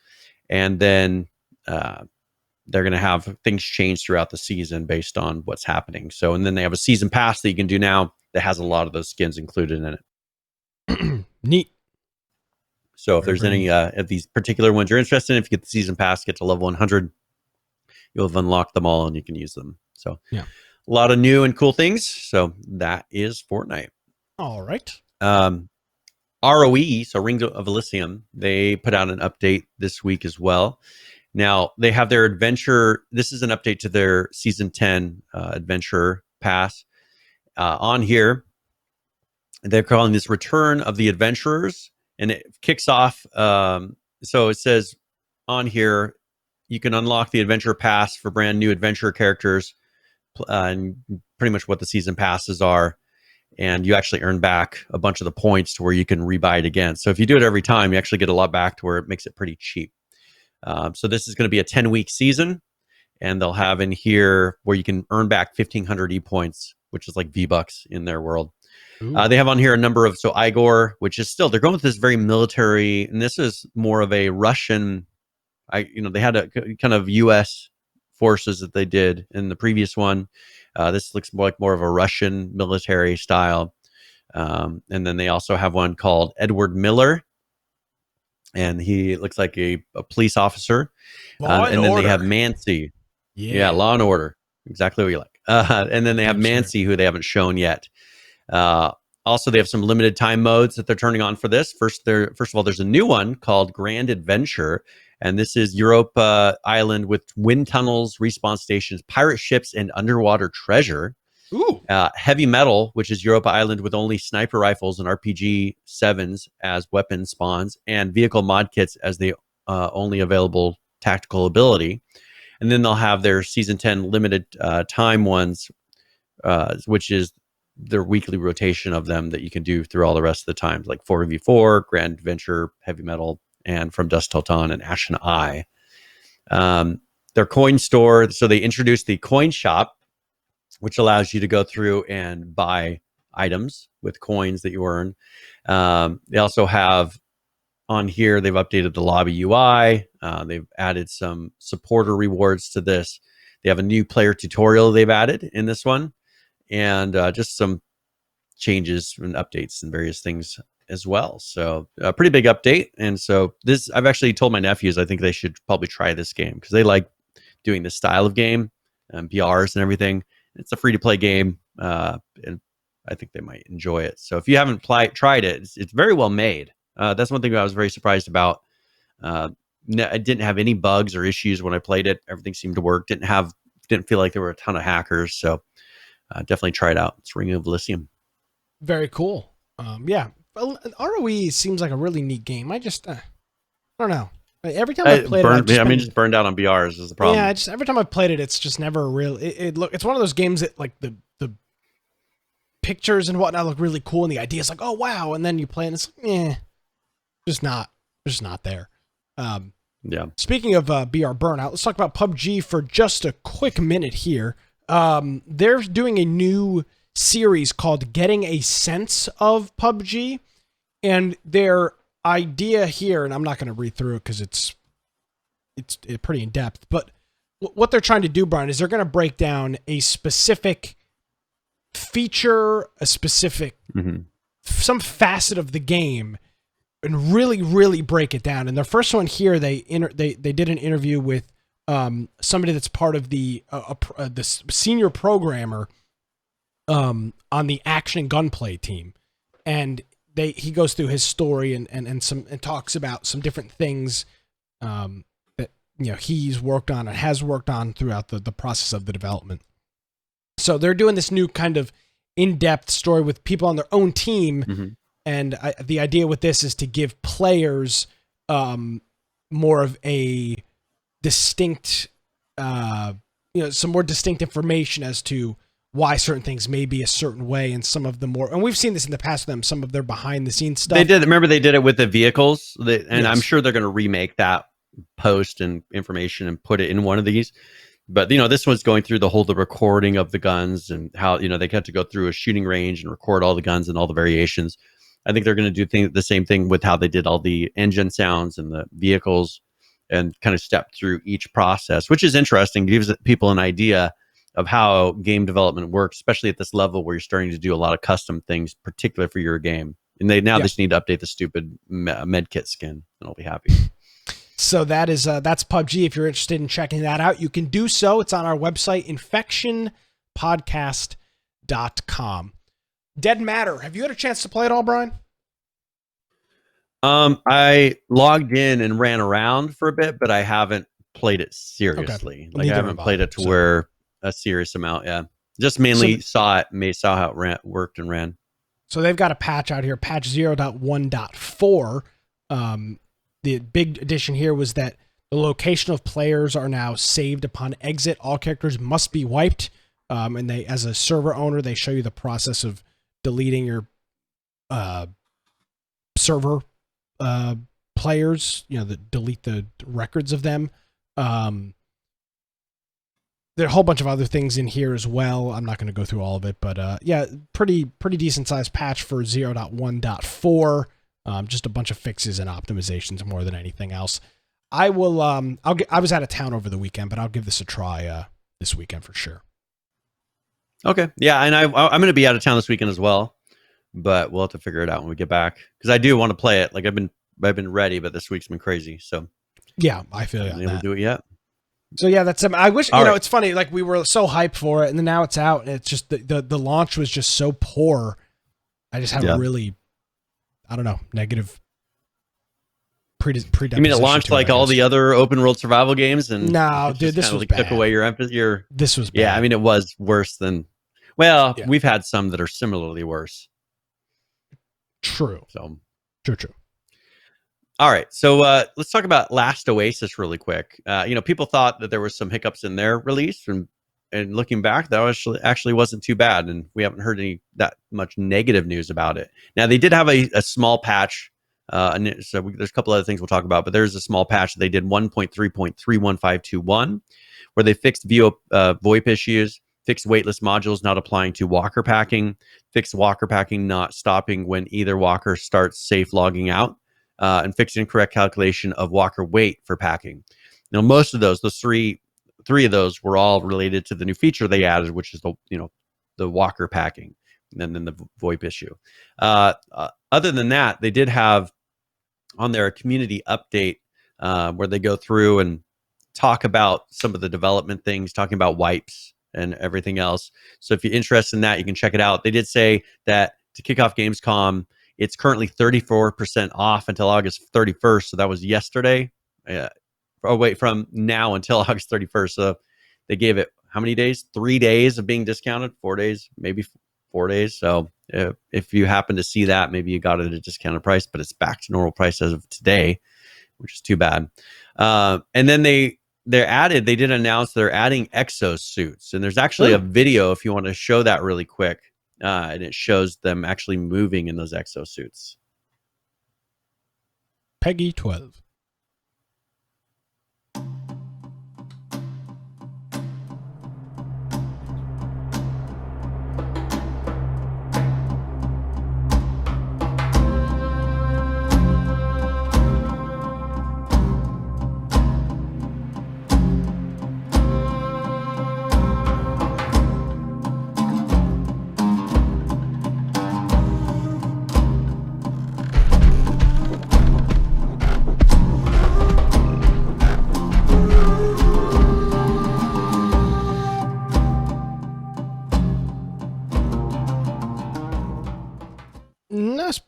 And then they're going to have things change throughout the season based on what's happening. So, and then they have a season pass that you can do now that has a lot of those skins included in it. Neat. So if there's any of these particular ones you're interested in, if you get the season pass, get to level 100, you'll have unlocked them all and you can use them. So yeah, a lot of new and cool things. So that is Fortnite. All right. ROE, so Rings of Elysium, they put out an update this week as well. Now they have their adventure. This is an update to their season 10 adventure pass. On here, they're calling this Return of the Adventurers, and it kicks off. So it says on here, you can unlock the adventure pass for brand new adventure characters, and pretty much what the season passes are. And you actually earn back a bunch of the points to where you can rebuy it again. So if you do it every time, you actually get a lot back to where it makes it pretty cheap. So this is going to be a 10-week season, and they'll have in here where you can earn back 1,500 E-points, which is like V-Bucks in their world. They have on here a number of, so Igor, which is still, they're going with this very military, and this is more of a Russian, they had a kind of U.S. forces that they did in the previous one. This looks more of a Russian military style. And then they also have one called Edward Miller, and he looks like a police officer. And then they have Mancy. Yeah, Law and Order. Exactly what you like. And then they have Mancy, who they haven't shown yet. Also, they have some limited time modes that they're turning on for this. First of all, there's a new one called Grand Adventure, and this is Europa Island with wind tunnels, respawn stations, pirate ships, and underwater treasure. Ooh. Heavy Metal, which is Europa Island with only sniper rifles and RPG 7s as weapon spawns, and vehicle mod kits as the only available tactical ability. And then they'll have their season 10 limited time ones, which is their weekly rotation of them that you can do through all the rest of the times, like 4v4, Grand Adventure, Heavy Metal, and From Dusk Till Dawn, and Ashen Eye. Their coin store, so they introduced the coin shop, which allows you to go through and buy items with coins that you earn. They also have on here, they've updated the lobby UI. They've added some supporter rewards to this. They have a new player tutorial they've added in this one, and just some changes and updates and various things as well. So a pretty big update. And so this, I've actually told my nephews, I think they should probably try this game because they like doing this style of game and BRs and everything. It's a free to play game. And I think they might enjoy it. So if you haven't tried it, it's very well made. That's one thing I was very surprised about. I didn't have any bugs or issues when I played it. Everything seemed to work. Didn't feel like there were a ton of hackers. So definitely try it out. It's Ring of Elysium. Very cool. Yeah. Well, ROE seems like a really neat game. I don't know. Every time I played it, just burned out on BRs is the problem. Yeah, every time I've played it, it's just never real. It's one of those games that like the pictures and whatnot look really cool, and the idea is like, oh wow, and then you play and it's like, just not there. Yeah. Speaking of BR burnout, let's talk about PUBG for just a quick minute here. They're doing a new series called Getting a Sense of PUBG, and their idea here, and I'm not going to read through it because it's pretty in depth, but what they're trying to do, Brian, is they're going to break down a specific feature, a specific some facet of the game, and really, really break it down. And their first one here, they did an interview with somebody that's part of the senior programmer on the action and gunplay team, and he goes through his story and talks about some different things that he's worked on and has worked on throughout the process of the development. So they're doing this new kind of in-depth story with people on their own team, and the idea with this is to give players more of a distinct, some more distinct information as to why certain things may be a certain way, and some of the more, and we've seen this in the past with them, some of their behind the scenes stuff. They did it with the vehicles, and yes. I'm sure they're going to remake that post and information and put it in one of these. But this one's going through the recording of the guns and how they had to go through a shooting range and record all the guns and all the variations. I think they're going to do the same thing with how they did all the engine sounds and the vehicles, and kind of step through each process, which is interesting. It gives people an idea of how game development works, especially at this level where you're starting to do a lot of custom things, particularly for your game. And they just need to update the stupid medkit skin, and I'll be happy. So that's PUBG. If you're interested in checking that out, you can do so. It's on our website, infectionpodcast.com. Dead Matter. Have you had a chance to play it all, Brian? I logged in and ran around for a bit, but I haven't played it seriously. Okay. I haven't played it to where a serious amount. Yeah. Just mainly saw how it worked and ran. So they've got a patch out here, patch 0.1.4. The big addition here was that the location of players are now saved upon exit. All characters must be wiped. And they, as a server owner, they show you the process of deleting your server players, delete the records of them. There are a whole bunch of other things in here as well. I'm not going to go through all of it, but pretty decent sized patch for 0.1.4. Just a bunch of fixes and optimizations more than anything else. I will. I was out of town over the weekend, but I'll give this a try this weekend for sure. Okay, yeah, and I'm going to be out of town this weekend as well, but we'll have to figure it out when we get back because I do want to play it. Like I've been ready, but this week's been crazy. So yeah, I feel I haven't been able to do it yet. So yeah, that's. I wish It's funny. Like we were so hyped for it, and then now it's out, and it's just the launch was just so poor. I just have a really, I don't know, negative predisposition. You mean it launched like all the other open world survival games, and no, dude, this was like bad. Took away your emphasis. This was bad. Yeah, I mean it was worse than. Well, we've had some that are similarly worse. True. So true. All right, so let's talk about Last Oasis really quick. People thought that there was some hiccups in their release, and looking back, that actually wasn't too bad, and we haven't heard that much negative news about it. Now, they did have a small patch, and so there's a couple other things we'll talk about, but there's a small patch that they did 1.3.31521, where they fixed VoIP issues, fixed waitlist modules not applying to walker packing, fixed walker packing not stopping when either walker starts safe logging out, and fixed incorrect calculation of walker weight for packing. Now, most of those three of those were all related to the new feature they added, which is the walker packing, and then the VoIP issue. Other than that, they did have on their community update where they go through and talk about some of the development things, talking about wipes and everything else. So if you're interested in that, you can check it out. They did say that to kick off Gamescom, it's currently 34% off until August 31st. So that was yesterday. From now until August 31st. So they gave it how many days? 3 days of being discounted, 4 days, maybe 4 days. So if you happen to see that, maybe you got it at a discounted price, but it's back to normal price as of today, which is too bad. And then they did announce they're adding exosuits, and there's actually a video if you want to show that really quick. And it shows them actually moving in those exosuits. Peggy 12.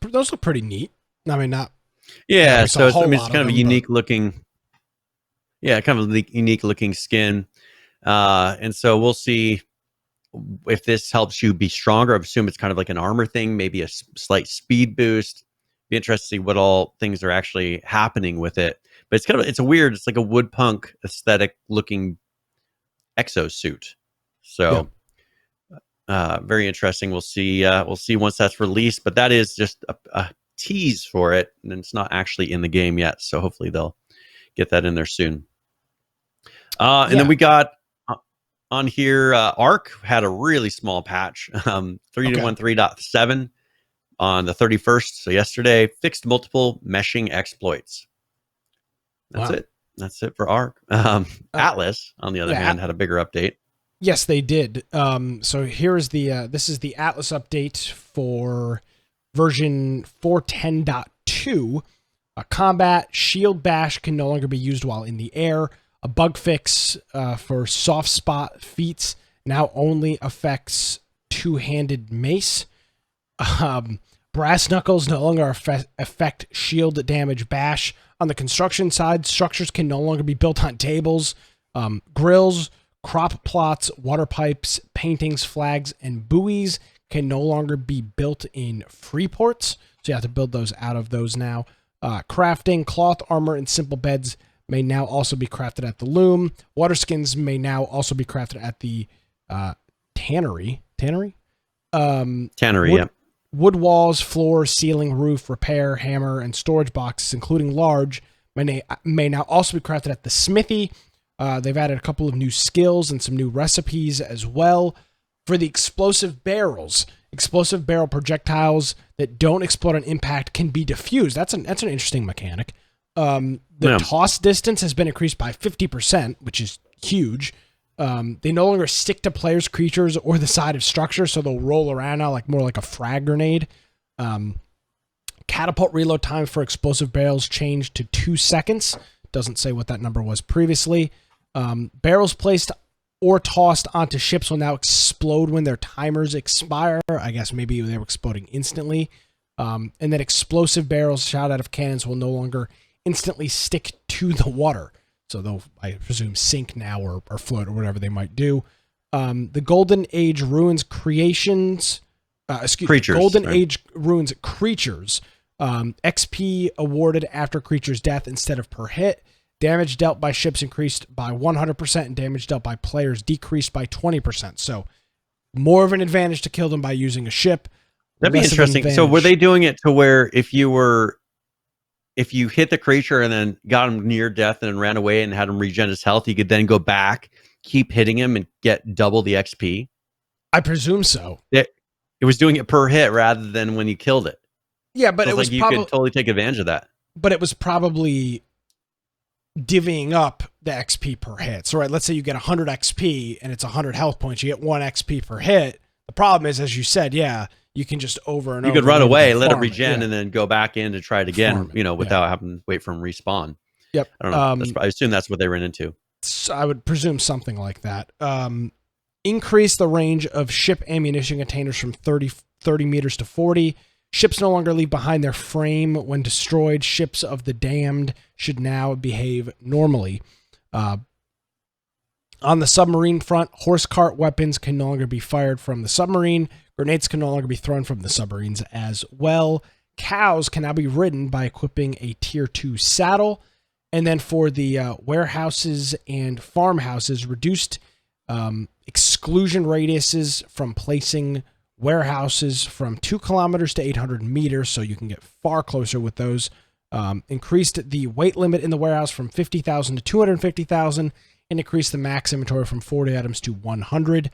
Those look pretty neat. I mean, not. Yeah, so it's kind of a unique looking skin. And so we'll see if this helps you be stronger. I assume it's kind of like an armor thing, maybe a slight speed boost. Be interested to see what all things are actually happening with it. But it's like a wood punk aesthetic looking exosuit. So very interesting. We'll see once that's released, but that is just a tease for it, and it's not actually in the game yet. So hopefully they'll get that in there soon. And then we got on here, Arc had a really small patch, 3.13.7 on the 31st. So yesterday, fixed multiple meshing exploits. That's it. That's it for Arc. Atlas, on the other hand, had a bigger update. Yes, they did. So here is this is the Atlas update for version 4.10.2. A combat shield bash can no longer be used while in the air. A bug fix for soft spot feats now only affects two-handed mace. Brass knuckles no longer affect shield damage bash. On the construction side, structures can no longer be built on tables. Grills, crop plots, water pipes, paintings, flags, and buoys can no longer be built in free ports. So you have to build those out of those now. Crafting, cloth armor, and simple beds may now also be crafted at the loom. Water skins may now also be crafted at the tannery. Tannery, yeah. Wood walls, floor, ceiling, roof, repair, hammer, and storage boxes, including large, may now also be crafted at the smithy. They've added a couple of new skills and some new recipes as well. For the explosive barrels, explosive barrel projectiles that don't explode on impact can be diffused. That's an interesting mechanic. The toss distance has been increased by 50%, which is huge. They no longer stick to players, creatures, or the side of structure, so they'll roll around now more like a frag grenade. Catapult reload time for explosive barrels changed to 2 seconds. Doesn't say what that number was previously. Barrels placed or tossed onto ships will now explode when their timers expire. I guess maybe they were exploding instantly. And then explosive barrels shot out of cannons will no longer instantly stick to the water. So they'll, I presume, sink now or float or whatever they might do. The Golden Age Ruins Age Ruins creatures XP awarded after creature's death instead of per hit. Damage dealt by ships increased by 100%, and damage dealt by players decreased by 20%. So more of an advantage to kill them by using a ship. That'd be interesting. So were they doing it to where if you hit the creature and then got him near death and then ran away and had him regen his health, you could then go back, keep hitting him, and get double the XP? I presume so. It was doing it per hit rather than when you killed it. Yeah, but so it was like you could totally take advantage of that. But it was probably divvying up the XP per hit. So, right, let's say you get 100 XP and it's 100 health points. You get 1 XP per hit. The problem is, as you said, you can just over and over. You could run away, let it farm regen, and then go back in to try it again, without having to wait for him to respawn. Yep. I don't know. I assume that's what they ran into. So I would presume something like that. Increase the range of ship ammunition containers from 30 meters to 40. Ships no longer leave behind their frame when destroyed. Ships of the damned should now behave normally. On the submarine front, horse cart weapons can no longer be fired from the submarine. Grenades can no longer be thrown from the submarines as well. Cows can now be ridden by equipping a tier 2 saddle. And then for the warehouses and farmhouses, reduced exclusion radiuses from placing warehouses from 2 kilometers to 800 meters, so you can get far closer with those. Increased the weight limit in the warehouse from 50,000 to 250,000, and increased the max inventory from 40 items to 100.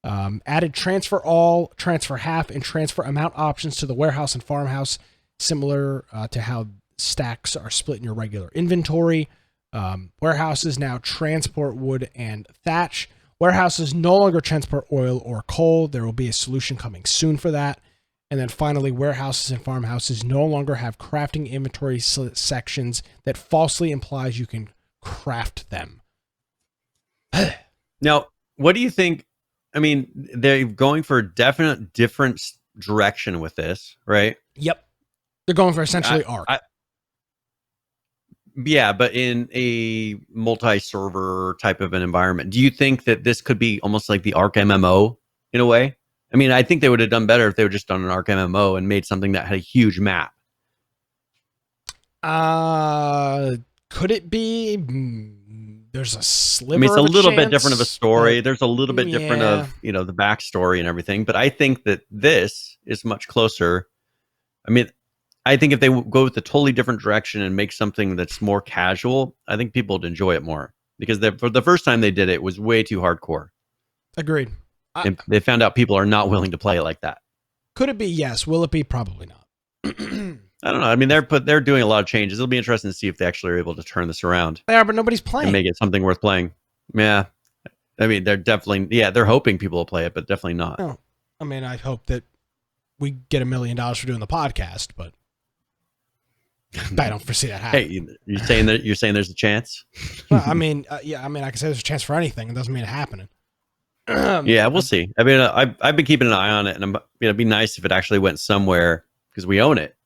Added transfer all, transfer half, and transfer amount options to the warehouse and farmhouse, similar to how stacks are split in your regular inventory. Warehouses now transport wood and thatch. Warehouses no longer transport oil or coal. There will be a solution coming soon for that. And then finally, warehouses and farmhouses no longer have crafting inventory sections that falsely implies you can craft them. Now, what do you think? I mean, they're going for a definite different direction with this, right? Yep. They're going for essentially ARC. Yeah, but in a multi-server type of an environment. Do you think that this could be almost like the ARC MMO in a way? I mean, I think they would have done better if they would just done an ARC MMO and made something that had a huge map. Could it be? There's a sliver. I mean, it's a little bit chance, different of a story. There's a little bit different of, the backstory and everything. But I think that this is much closer. I mean, I think if they go with a totally different direction and make something that's more casual, I think people would enjoy it more. Because for the first time they did it, it was way too hardcore. Agreed. And they found out people are not willing to play it like that. Could it be? Yes. Will it be? Probably not. I don't know. I mean, they're doing a lot of changes. It'll be interesting to see if they actually are able to turn this around. They are, but nobody's playing. And make it something worth playing. Yeah. I mean, they're hoping people will play it, but definitely not. Oh, I mean, I hope that we get $1 million for doing the podcast, but I don't foresee that happening. Hey, you're saying there's a chance? Well, I mean, I can say there's a chance for anything. It doesn't mean it happening. Yeah, we'll see. I mean, I've been keeping an eye on it, and it'd be nice if it actually went somewhere because we own it.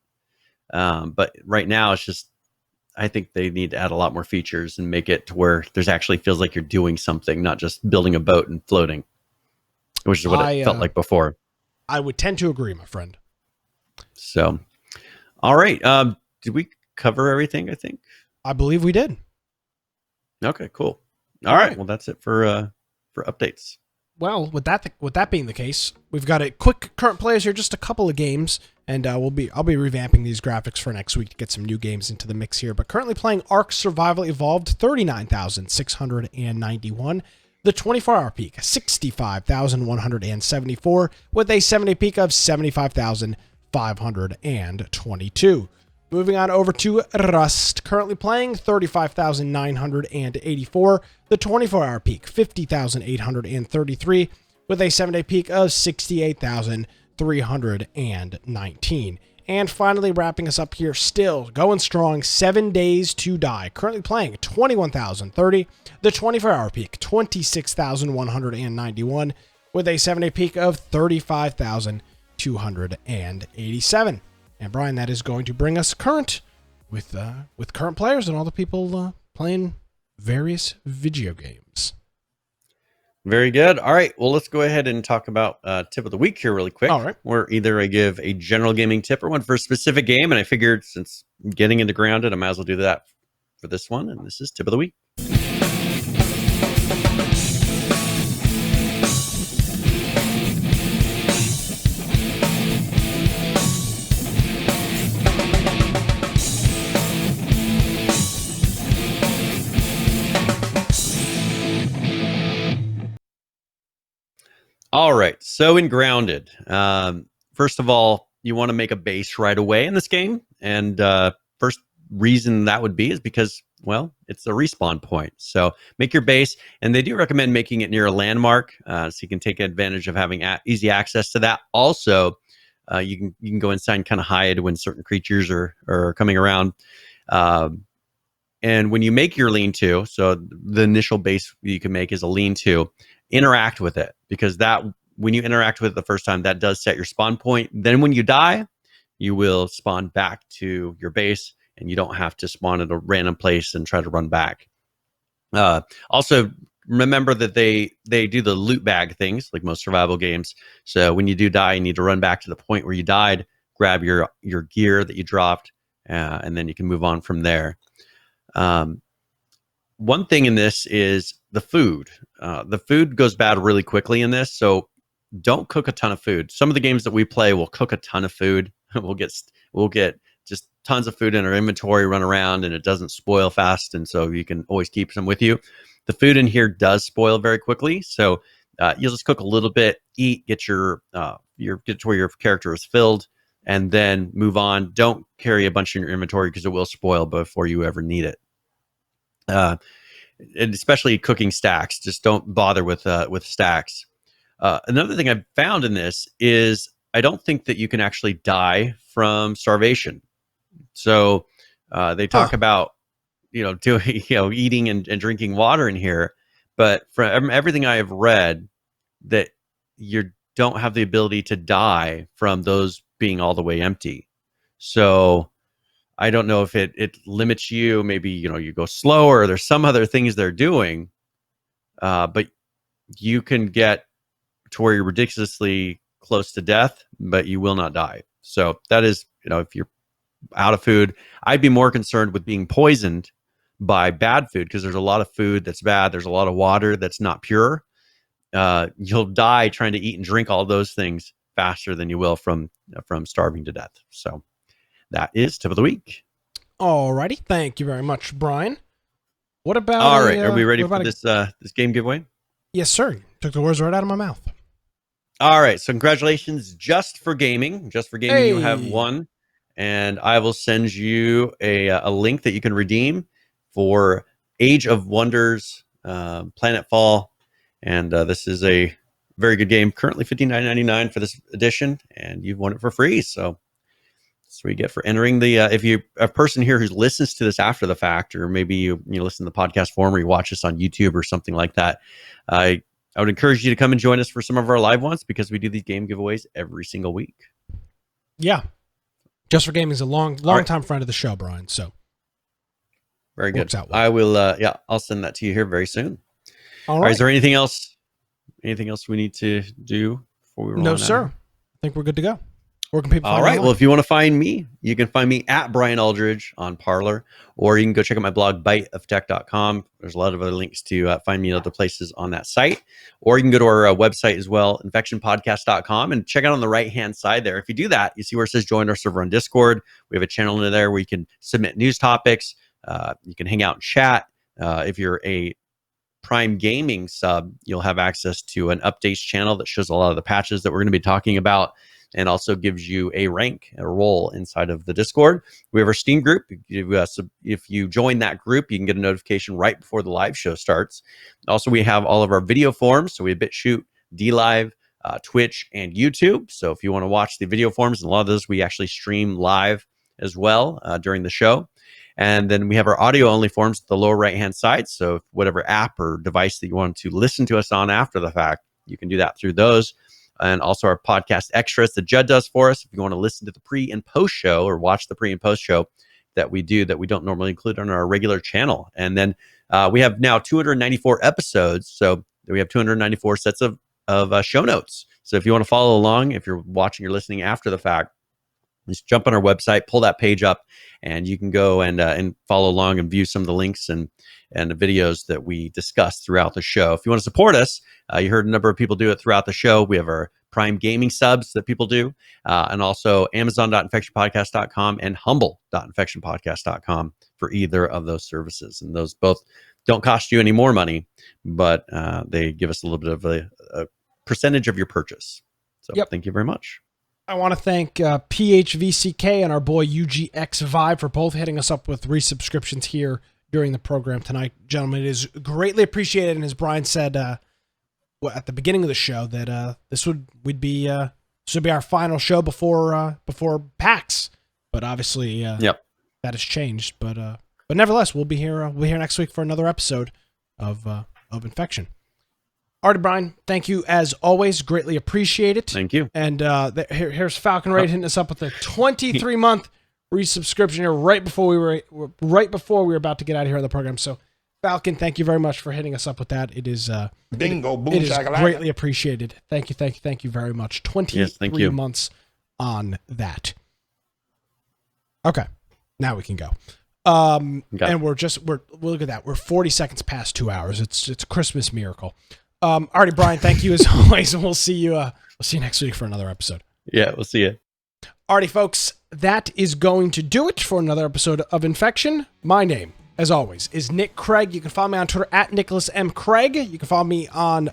But right now, it's just I think they need to add a lot more features and make it to where there's actually feels like you're doing something, not just building a boat and floating, which is what it felt like before. I would tend to agree, my friend. So, all right. Did we cover everything? I think. I believe we did. Okay, cool. All right. Well, that's it for updates. Well, with that being the case, we've got a quick current players here, just a couple of games, and I'll be revamping these graphics for next week to get some new games into the mix here. But currently playing Ark Survival Evolved, 39,691. The 24-hour peak, 65,174, with a 7-day peak of 75,522. Moving on over to Rust, currently playing 35,984, the 24-hour peak, 50,833, with a 7-day peak of 68,319. And finally, wrapping us up here, still going strong, 7 Days to Die, currently playing 21,030, the 24-hour peak, 26,191, with a 7-day peak of 35,287. And Brian, that is going to bring us current with current players and all the people playing various video games. Very good. All right. Well, let's go ahead and talk about tip of the week here really quick. All right. Where either I give a general gaming tip or one for a specific game. And I figured since getting into Grounded, I might as well do that for this one. And this is tip of the week. All right. So in Grounded, first of all, you want to make a base right away in this game. And first reason that would be is because, well, it's a respawn point. So make your base. And they do recommend making it near a landmark so you can take advantage of having easy access to that. Also, you can go inside and kind of hide when certain creatures are coming around. And when you make your lean-to, so the initial base you can make is a lean-to, interact with it, because that when you interact with it the first time, that does set your spawn point. Then when you die, you will spawn back to your base, and you don't have to spawn at a random place and try to run back. Also, remember that they do the loot bag things like most survival games. So when you do die, you need to run back to the point where you died, grab your gear that you dropped, and then you can move on from there. One thing in this is the food. The food goes bad really quickly in this, so don't cook a ton of food. Some of the games that we play will cook a ton of food. we'll get just tons of food in our inventory, run around, and it doesn't spoil fast, and so you can always keep some with you. The food in here does spoil very quickly, so you'll just cook a little bit, eat, get get to where your character is filled, and then move on. Don't carry a bunch in your inventory because it will spoil before you ever need it. And especially cooking stacks, just don't bother with stacks. Another thing I've found in this is I don't think that you can actually die from starvation. So they talk about doing eating and drinking water in here, but from everything I have read, that you don't have the ability to die from those being all the way empty. So I don't know if it limits you. Maybe you go slower. There's some other things they're doing, but you can get to where you're ridiculously close to death, but you will not die. So that is, if you're out of food, I'd be more concerned with being poisoned by bad food, because there's a lot of food that's bad. There's a lot of water that's not pure. You'll die trying to eat and drink all those things faster than you will from starving to death. So that is tip of the week. Alrighty, thank you very much, Brian. What about? All right, are we ready for this game giveaway? Yes, sir. Took the words right out of my mouth. All right, so congratulations, Just for Gaming. Just for Gaming, You have won, and I will send you a link that you can redeem for Age of Wonders, Planetfall, and this is a very good game. Currently $59.99 for this edition, and you've won it for free. So that's what you get for entering the. If you're a person here who listens to this after the fact, or maybe you listen to the podcast form, or you watch us on YouTube or something like that, I would encourage you to come and join us for some of our live ones, because we do these game giveaways every single week. Yeah, Just for Gaming is a long time friend of the show, Brian. So very good. Well. I will. I'll send that to you here very soon. All right. Is there anything else? Anything else we need to do before we roll? No, sir. I think we're good to go. Where can people find All right. Well, if you want to find me, you can find me at Brian Aldridge on Parler, or you can go check out my blog, biteoftech.com. There's a lot of other links to find me in other places on that site. Or you can go to our website as well, infectionpodcast.com, and check out on the right-hand side there. If you do that, you see where it says join our server on Discord. We have a channel in there where you can submit news topics. You can hang out and chat. If you're a Prime Gaming sub, you'll have access to an updates channel that shows a lot of the patches that we're going to be talking about, and also gives you a role inside of the Discord. We have our Steam group. If you join that group, you can get a notification right before the live show starts. Also, we have all of our video forms. So we have BitChute, DLive, Twitch, and YouTube. So if you want to watch the video forms, and a lot of those we actually stream live as well during the show. And then we have our audio only forms at the lower right hand side. So whatever app or device that you want to listen to us on after the fact, you can do that through those. And also our podcast extras that Judd does for us. If you want to listen to the pre and post show, or watch the pre and post show that we do that we don't normally include on our regular channel. And then we have now 294 episodes. So we have 294 sets of show notes. So if you want to follow along, if you're watching or listening after the fact, just jump on our website, pull that page up, and you can go and follow along and view some of the links and the videos that we discussed throughout the show. If you want to support us, you heard a number of people do it throughout the show. We have our Prime Gaming subs that people do, and also Amazon.infectionpodcast.com and Humble.infectionpodcast.com for either of those services. And those both don't cost you any more money, but they give us a little bit of a percentage of your purchase. So Thank you very much. I want to thank PHVCK and our boy UGX Vibe for both hitting us up with resubscriptions here during the program tonight. Gentlemen, it is greatly appreciated. And as Brian said at the beginning of the show, that this would be our final show before PAX. But obviously, that has changed. But nevertheless, we'll be here next week for another episode of Infection. Artie, Brian, thank you as always. Greatly appreciate it. Thank you. And here's Falcon Raid hitting us up with a 23-month resubscription here right before we were about to get out of here on the program. So, Falcon, thank you very much for hitting us up with that. It is Bingo, boom, it is shakalaka. greatly appreciated. Thank you very much. 23 months on that. Okay, now we can go. And we'll look at that. We're 40 seconds past 2 hours. It's a Christmas miracle. Artie, Brian, thank you as always, and we'll see you next week for another episode. Yeah, we'll see you. Alrighty, folks, that is going to do it for another episode of Infection. My name, as always, is Nick Craig. You can follow me on Twitter at Nicholas M. Craig. You can follow me on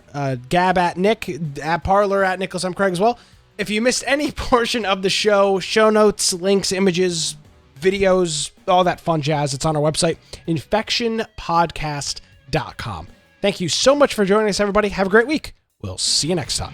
Gab at Nick, at Parler at Nicholas M. Craig as well. If you missed any portion of the show notes, links, images, videos, all that fun jazz, it's on our website, infectionpodcast.com. Thank you so much for joining us, everybody. Have a great week. We'll see you next time.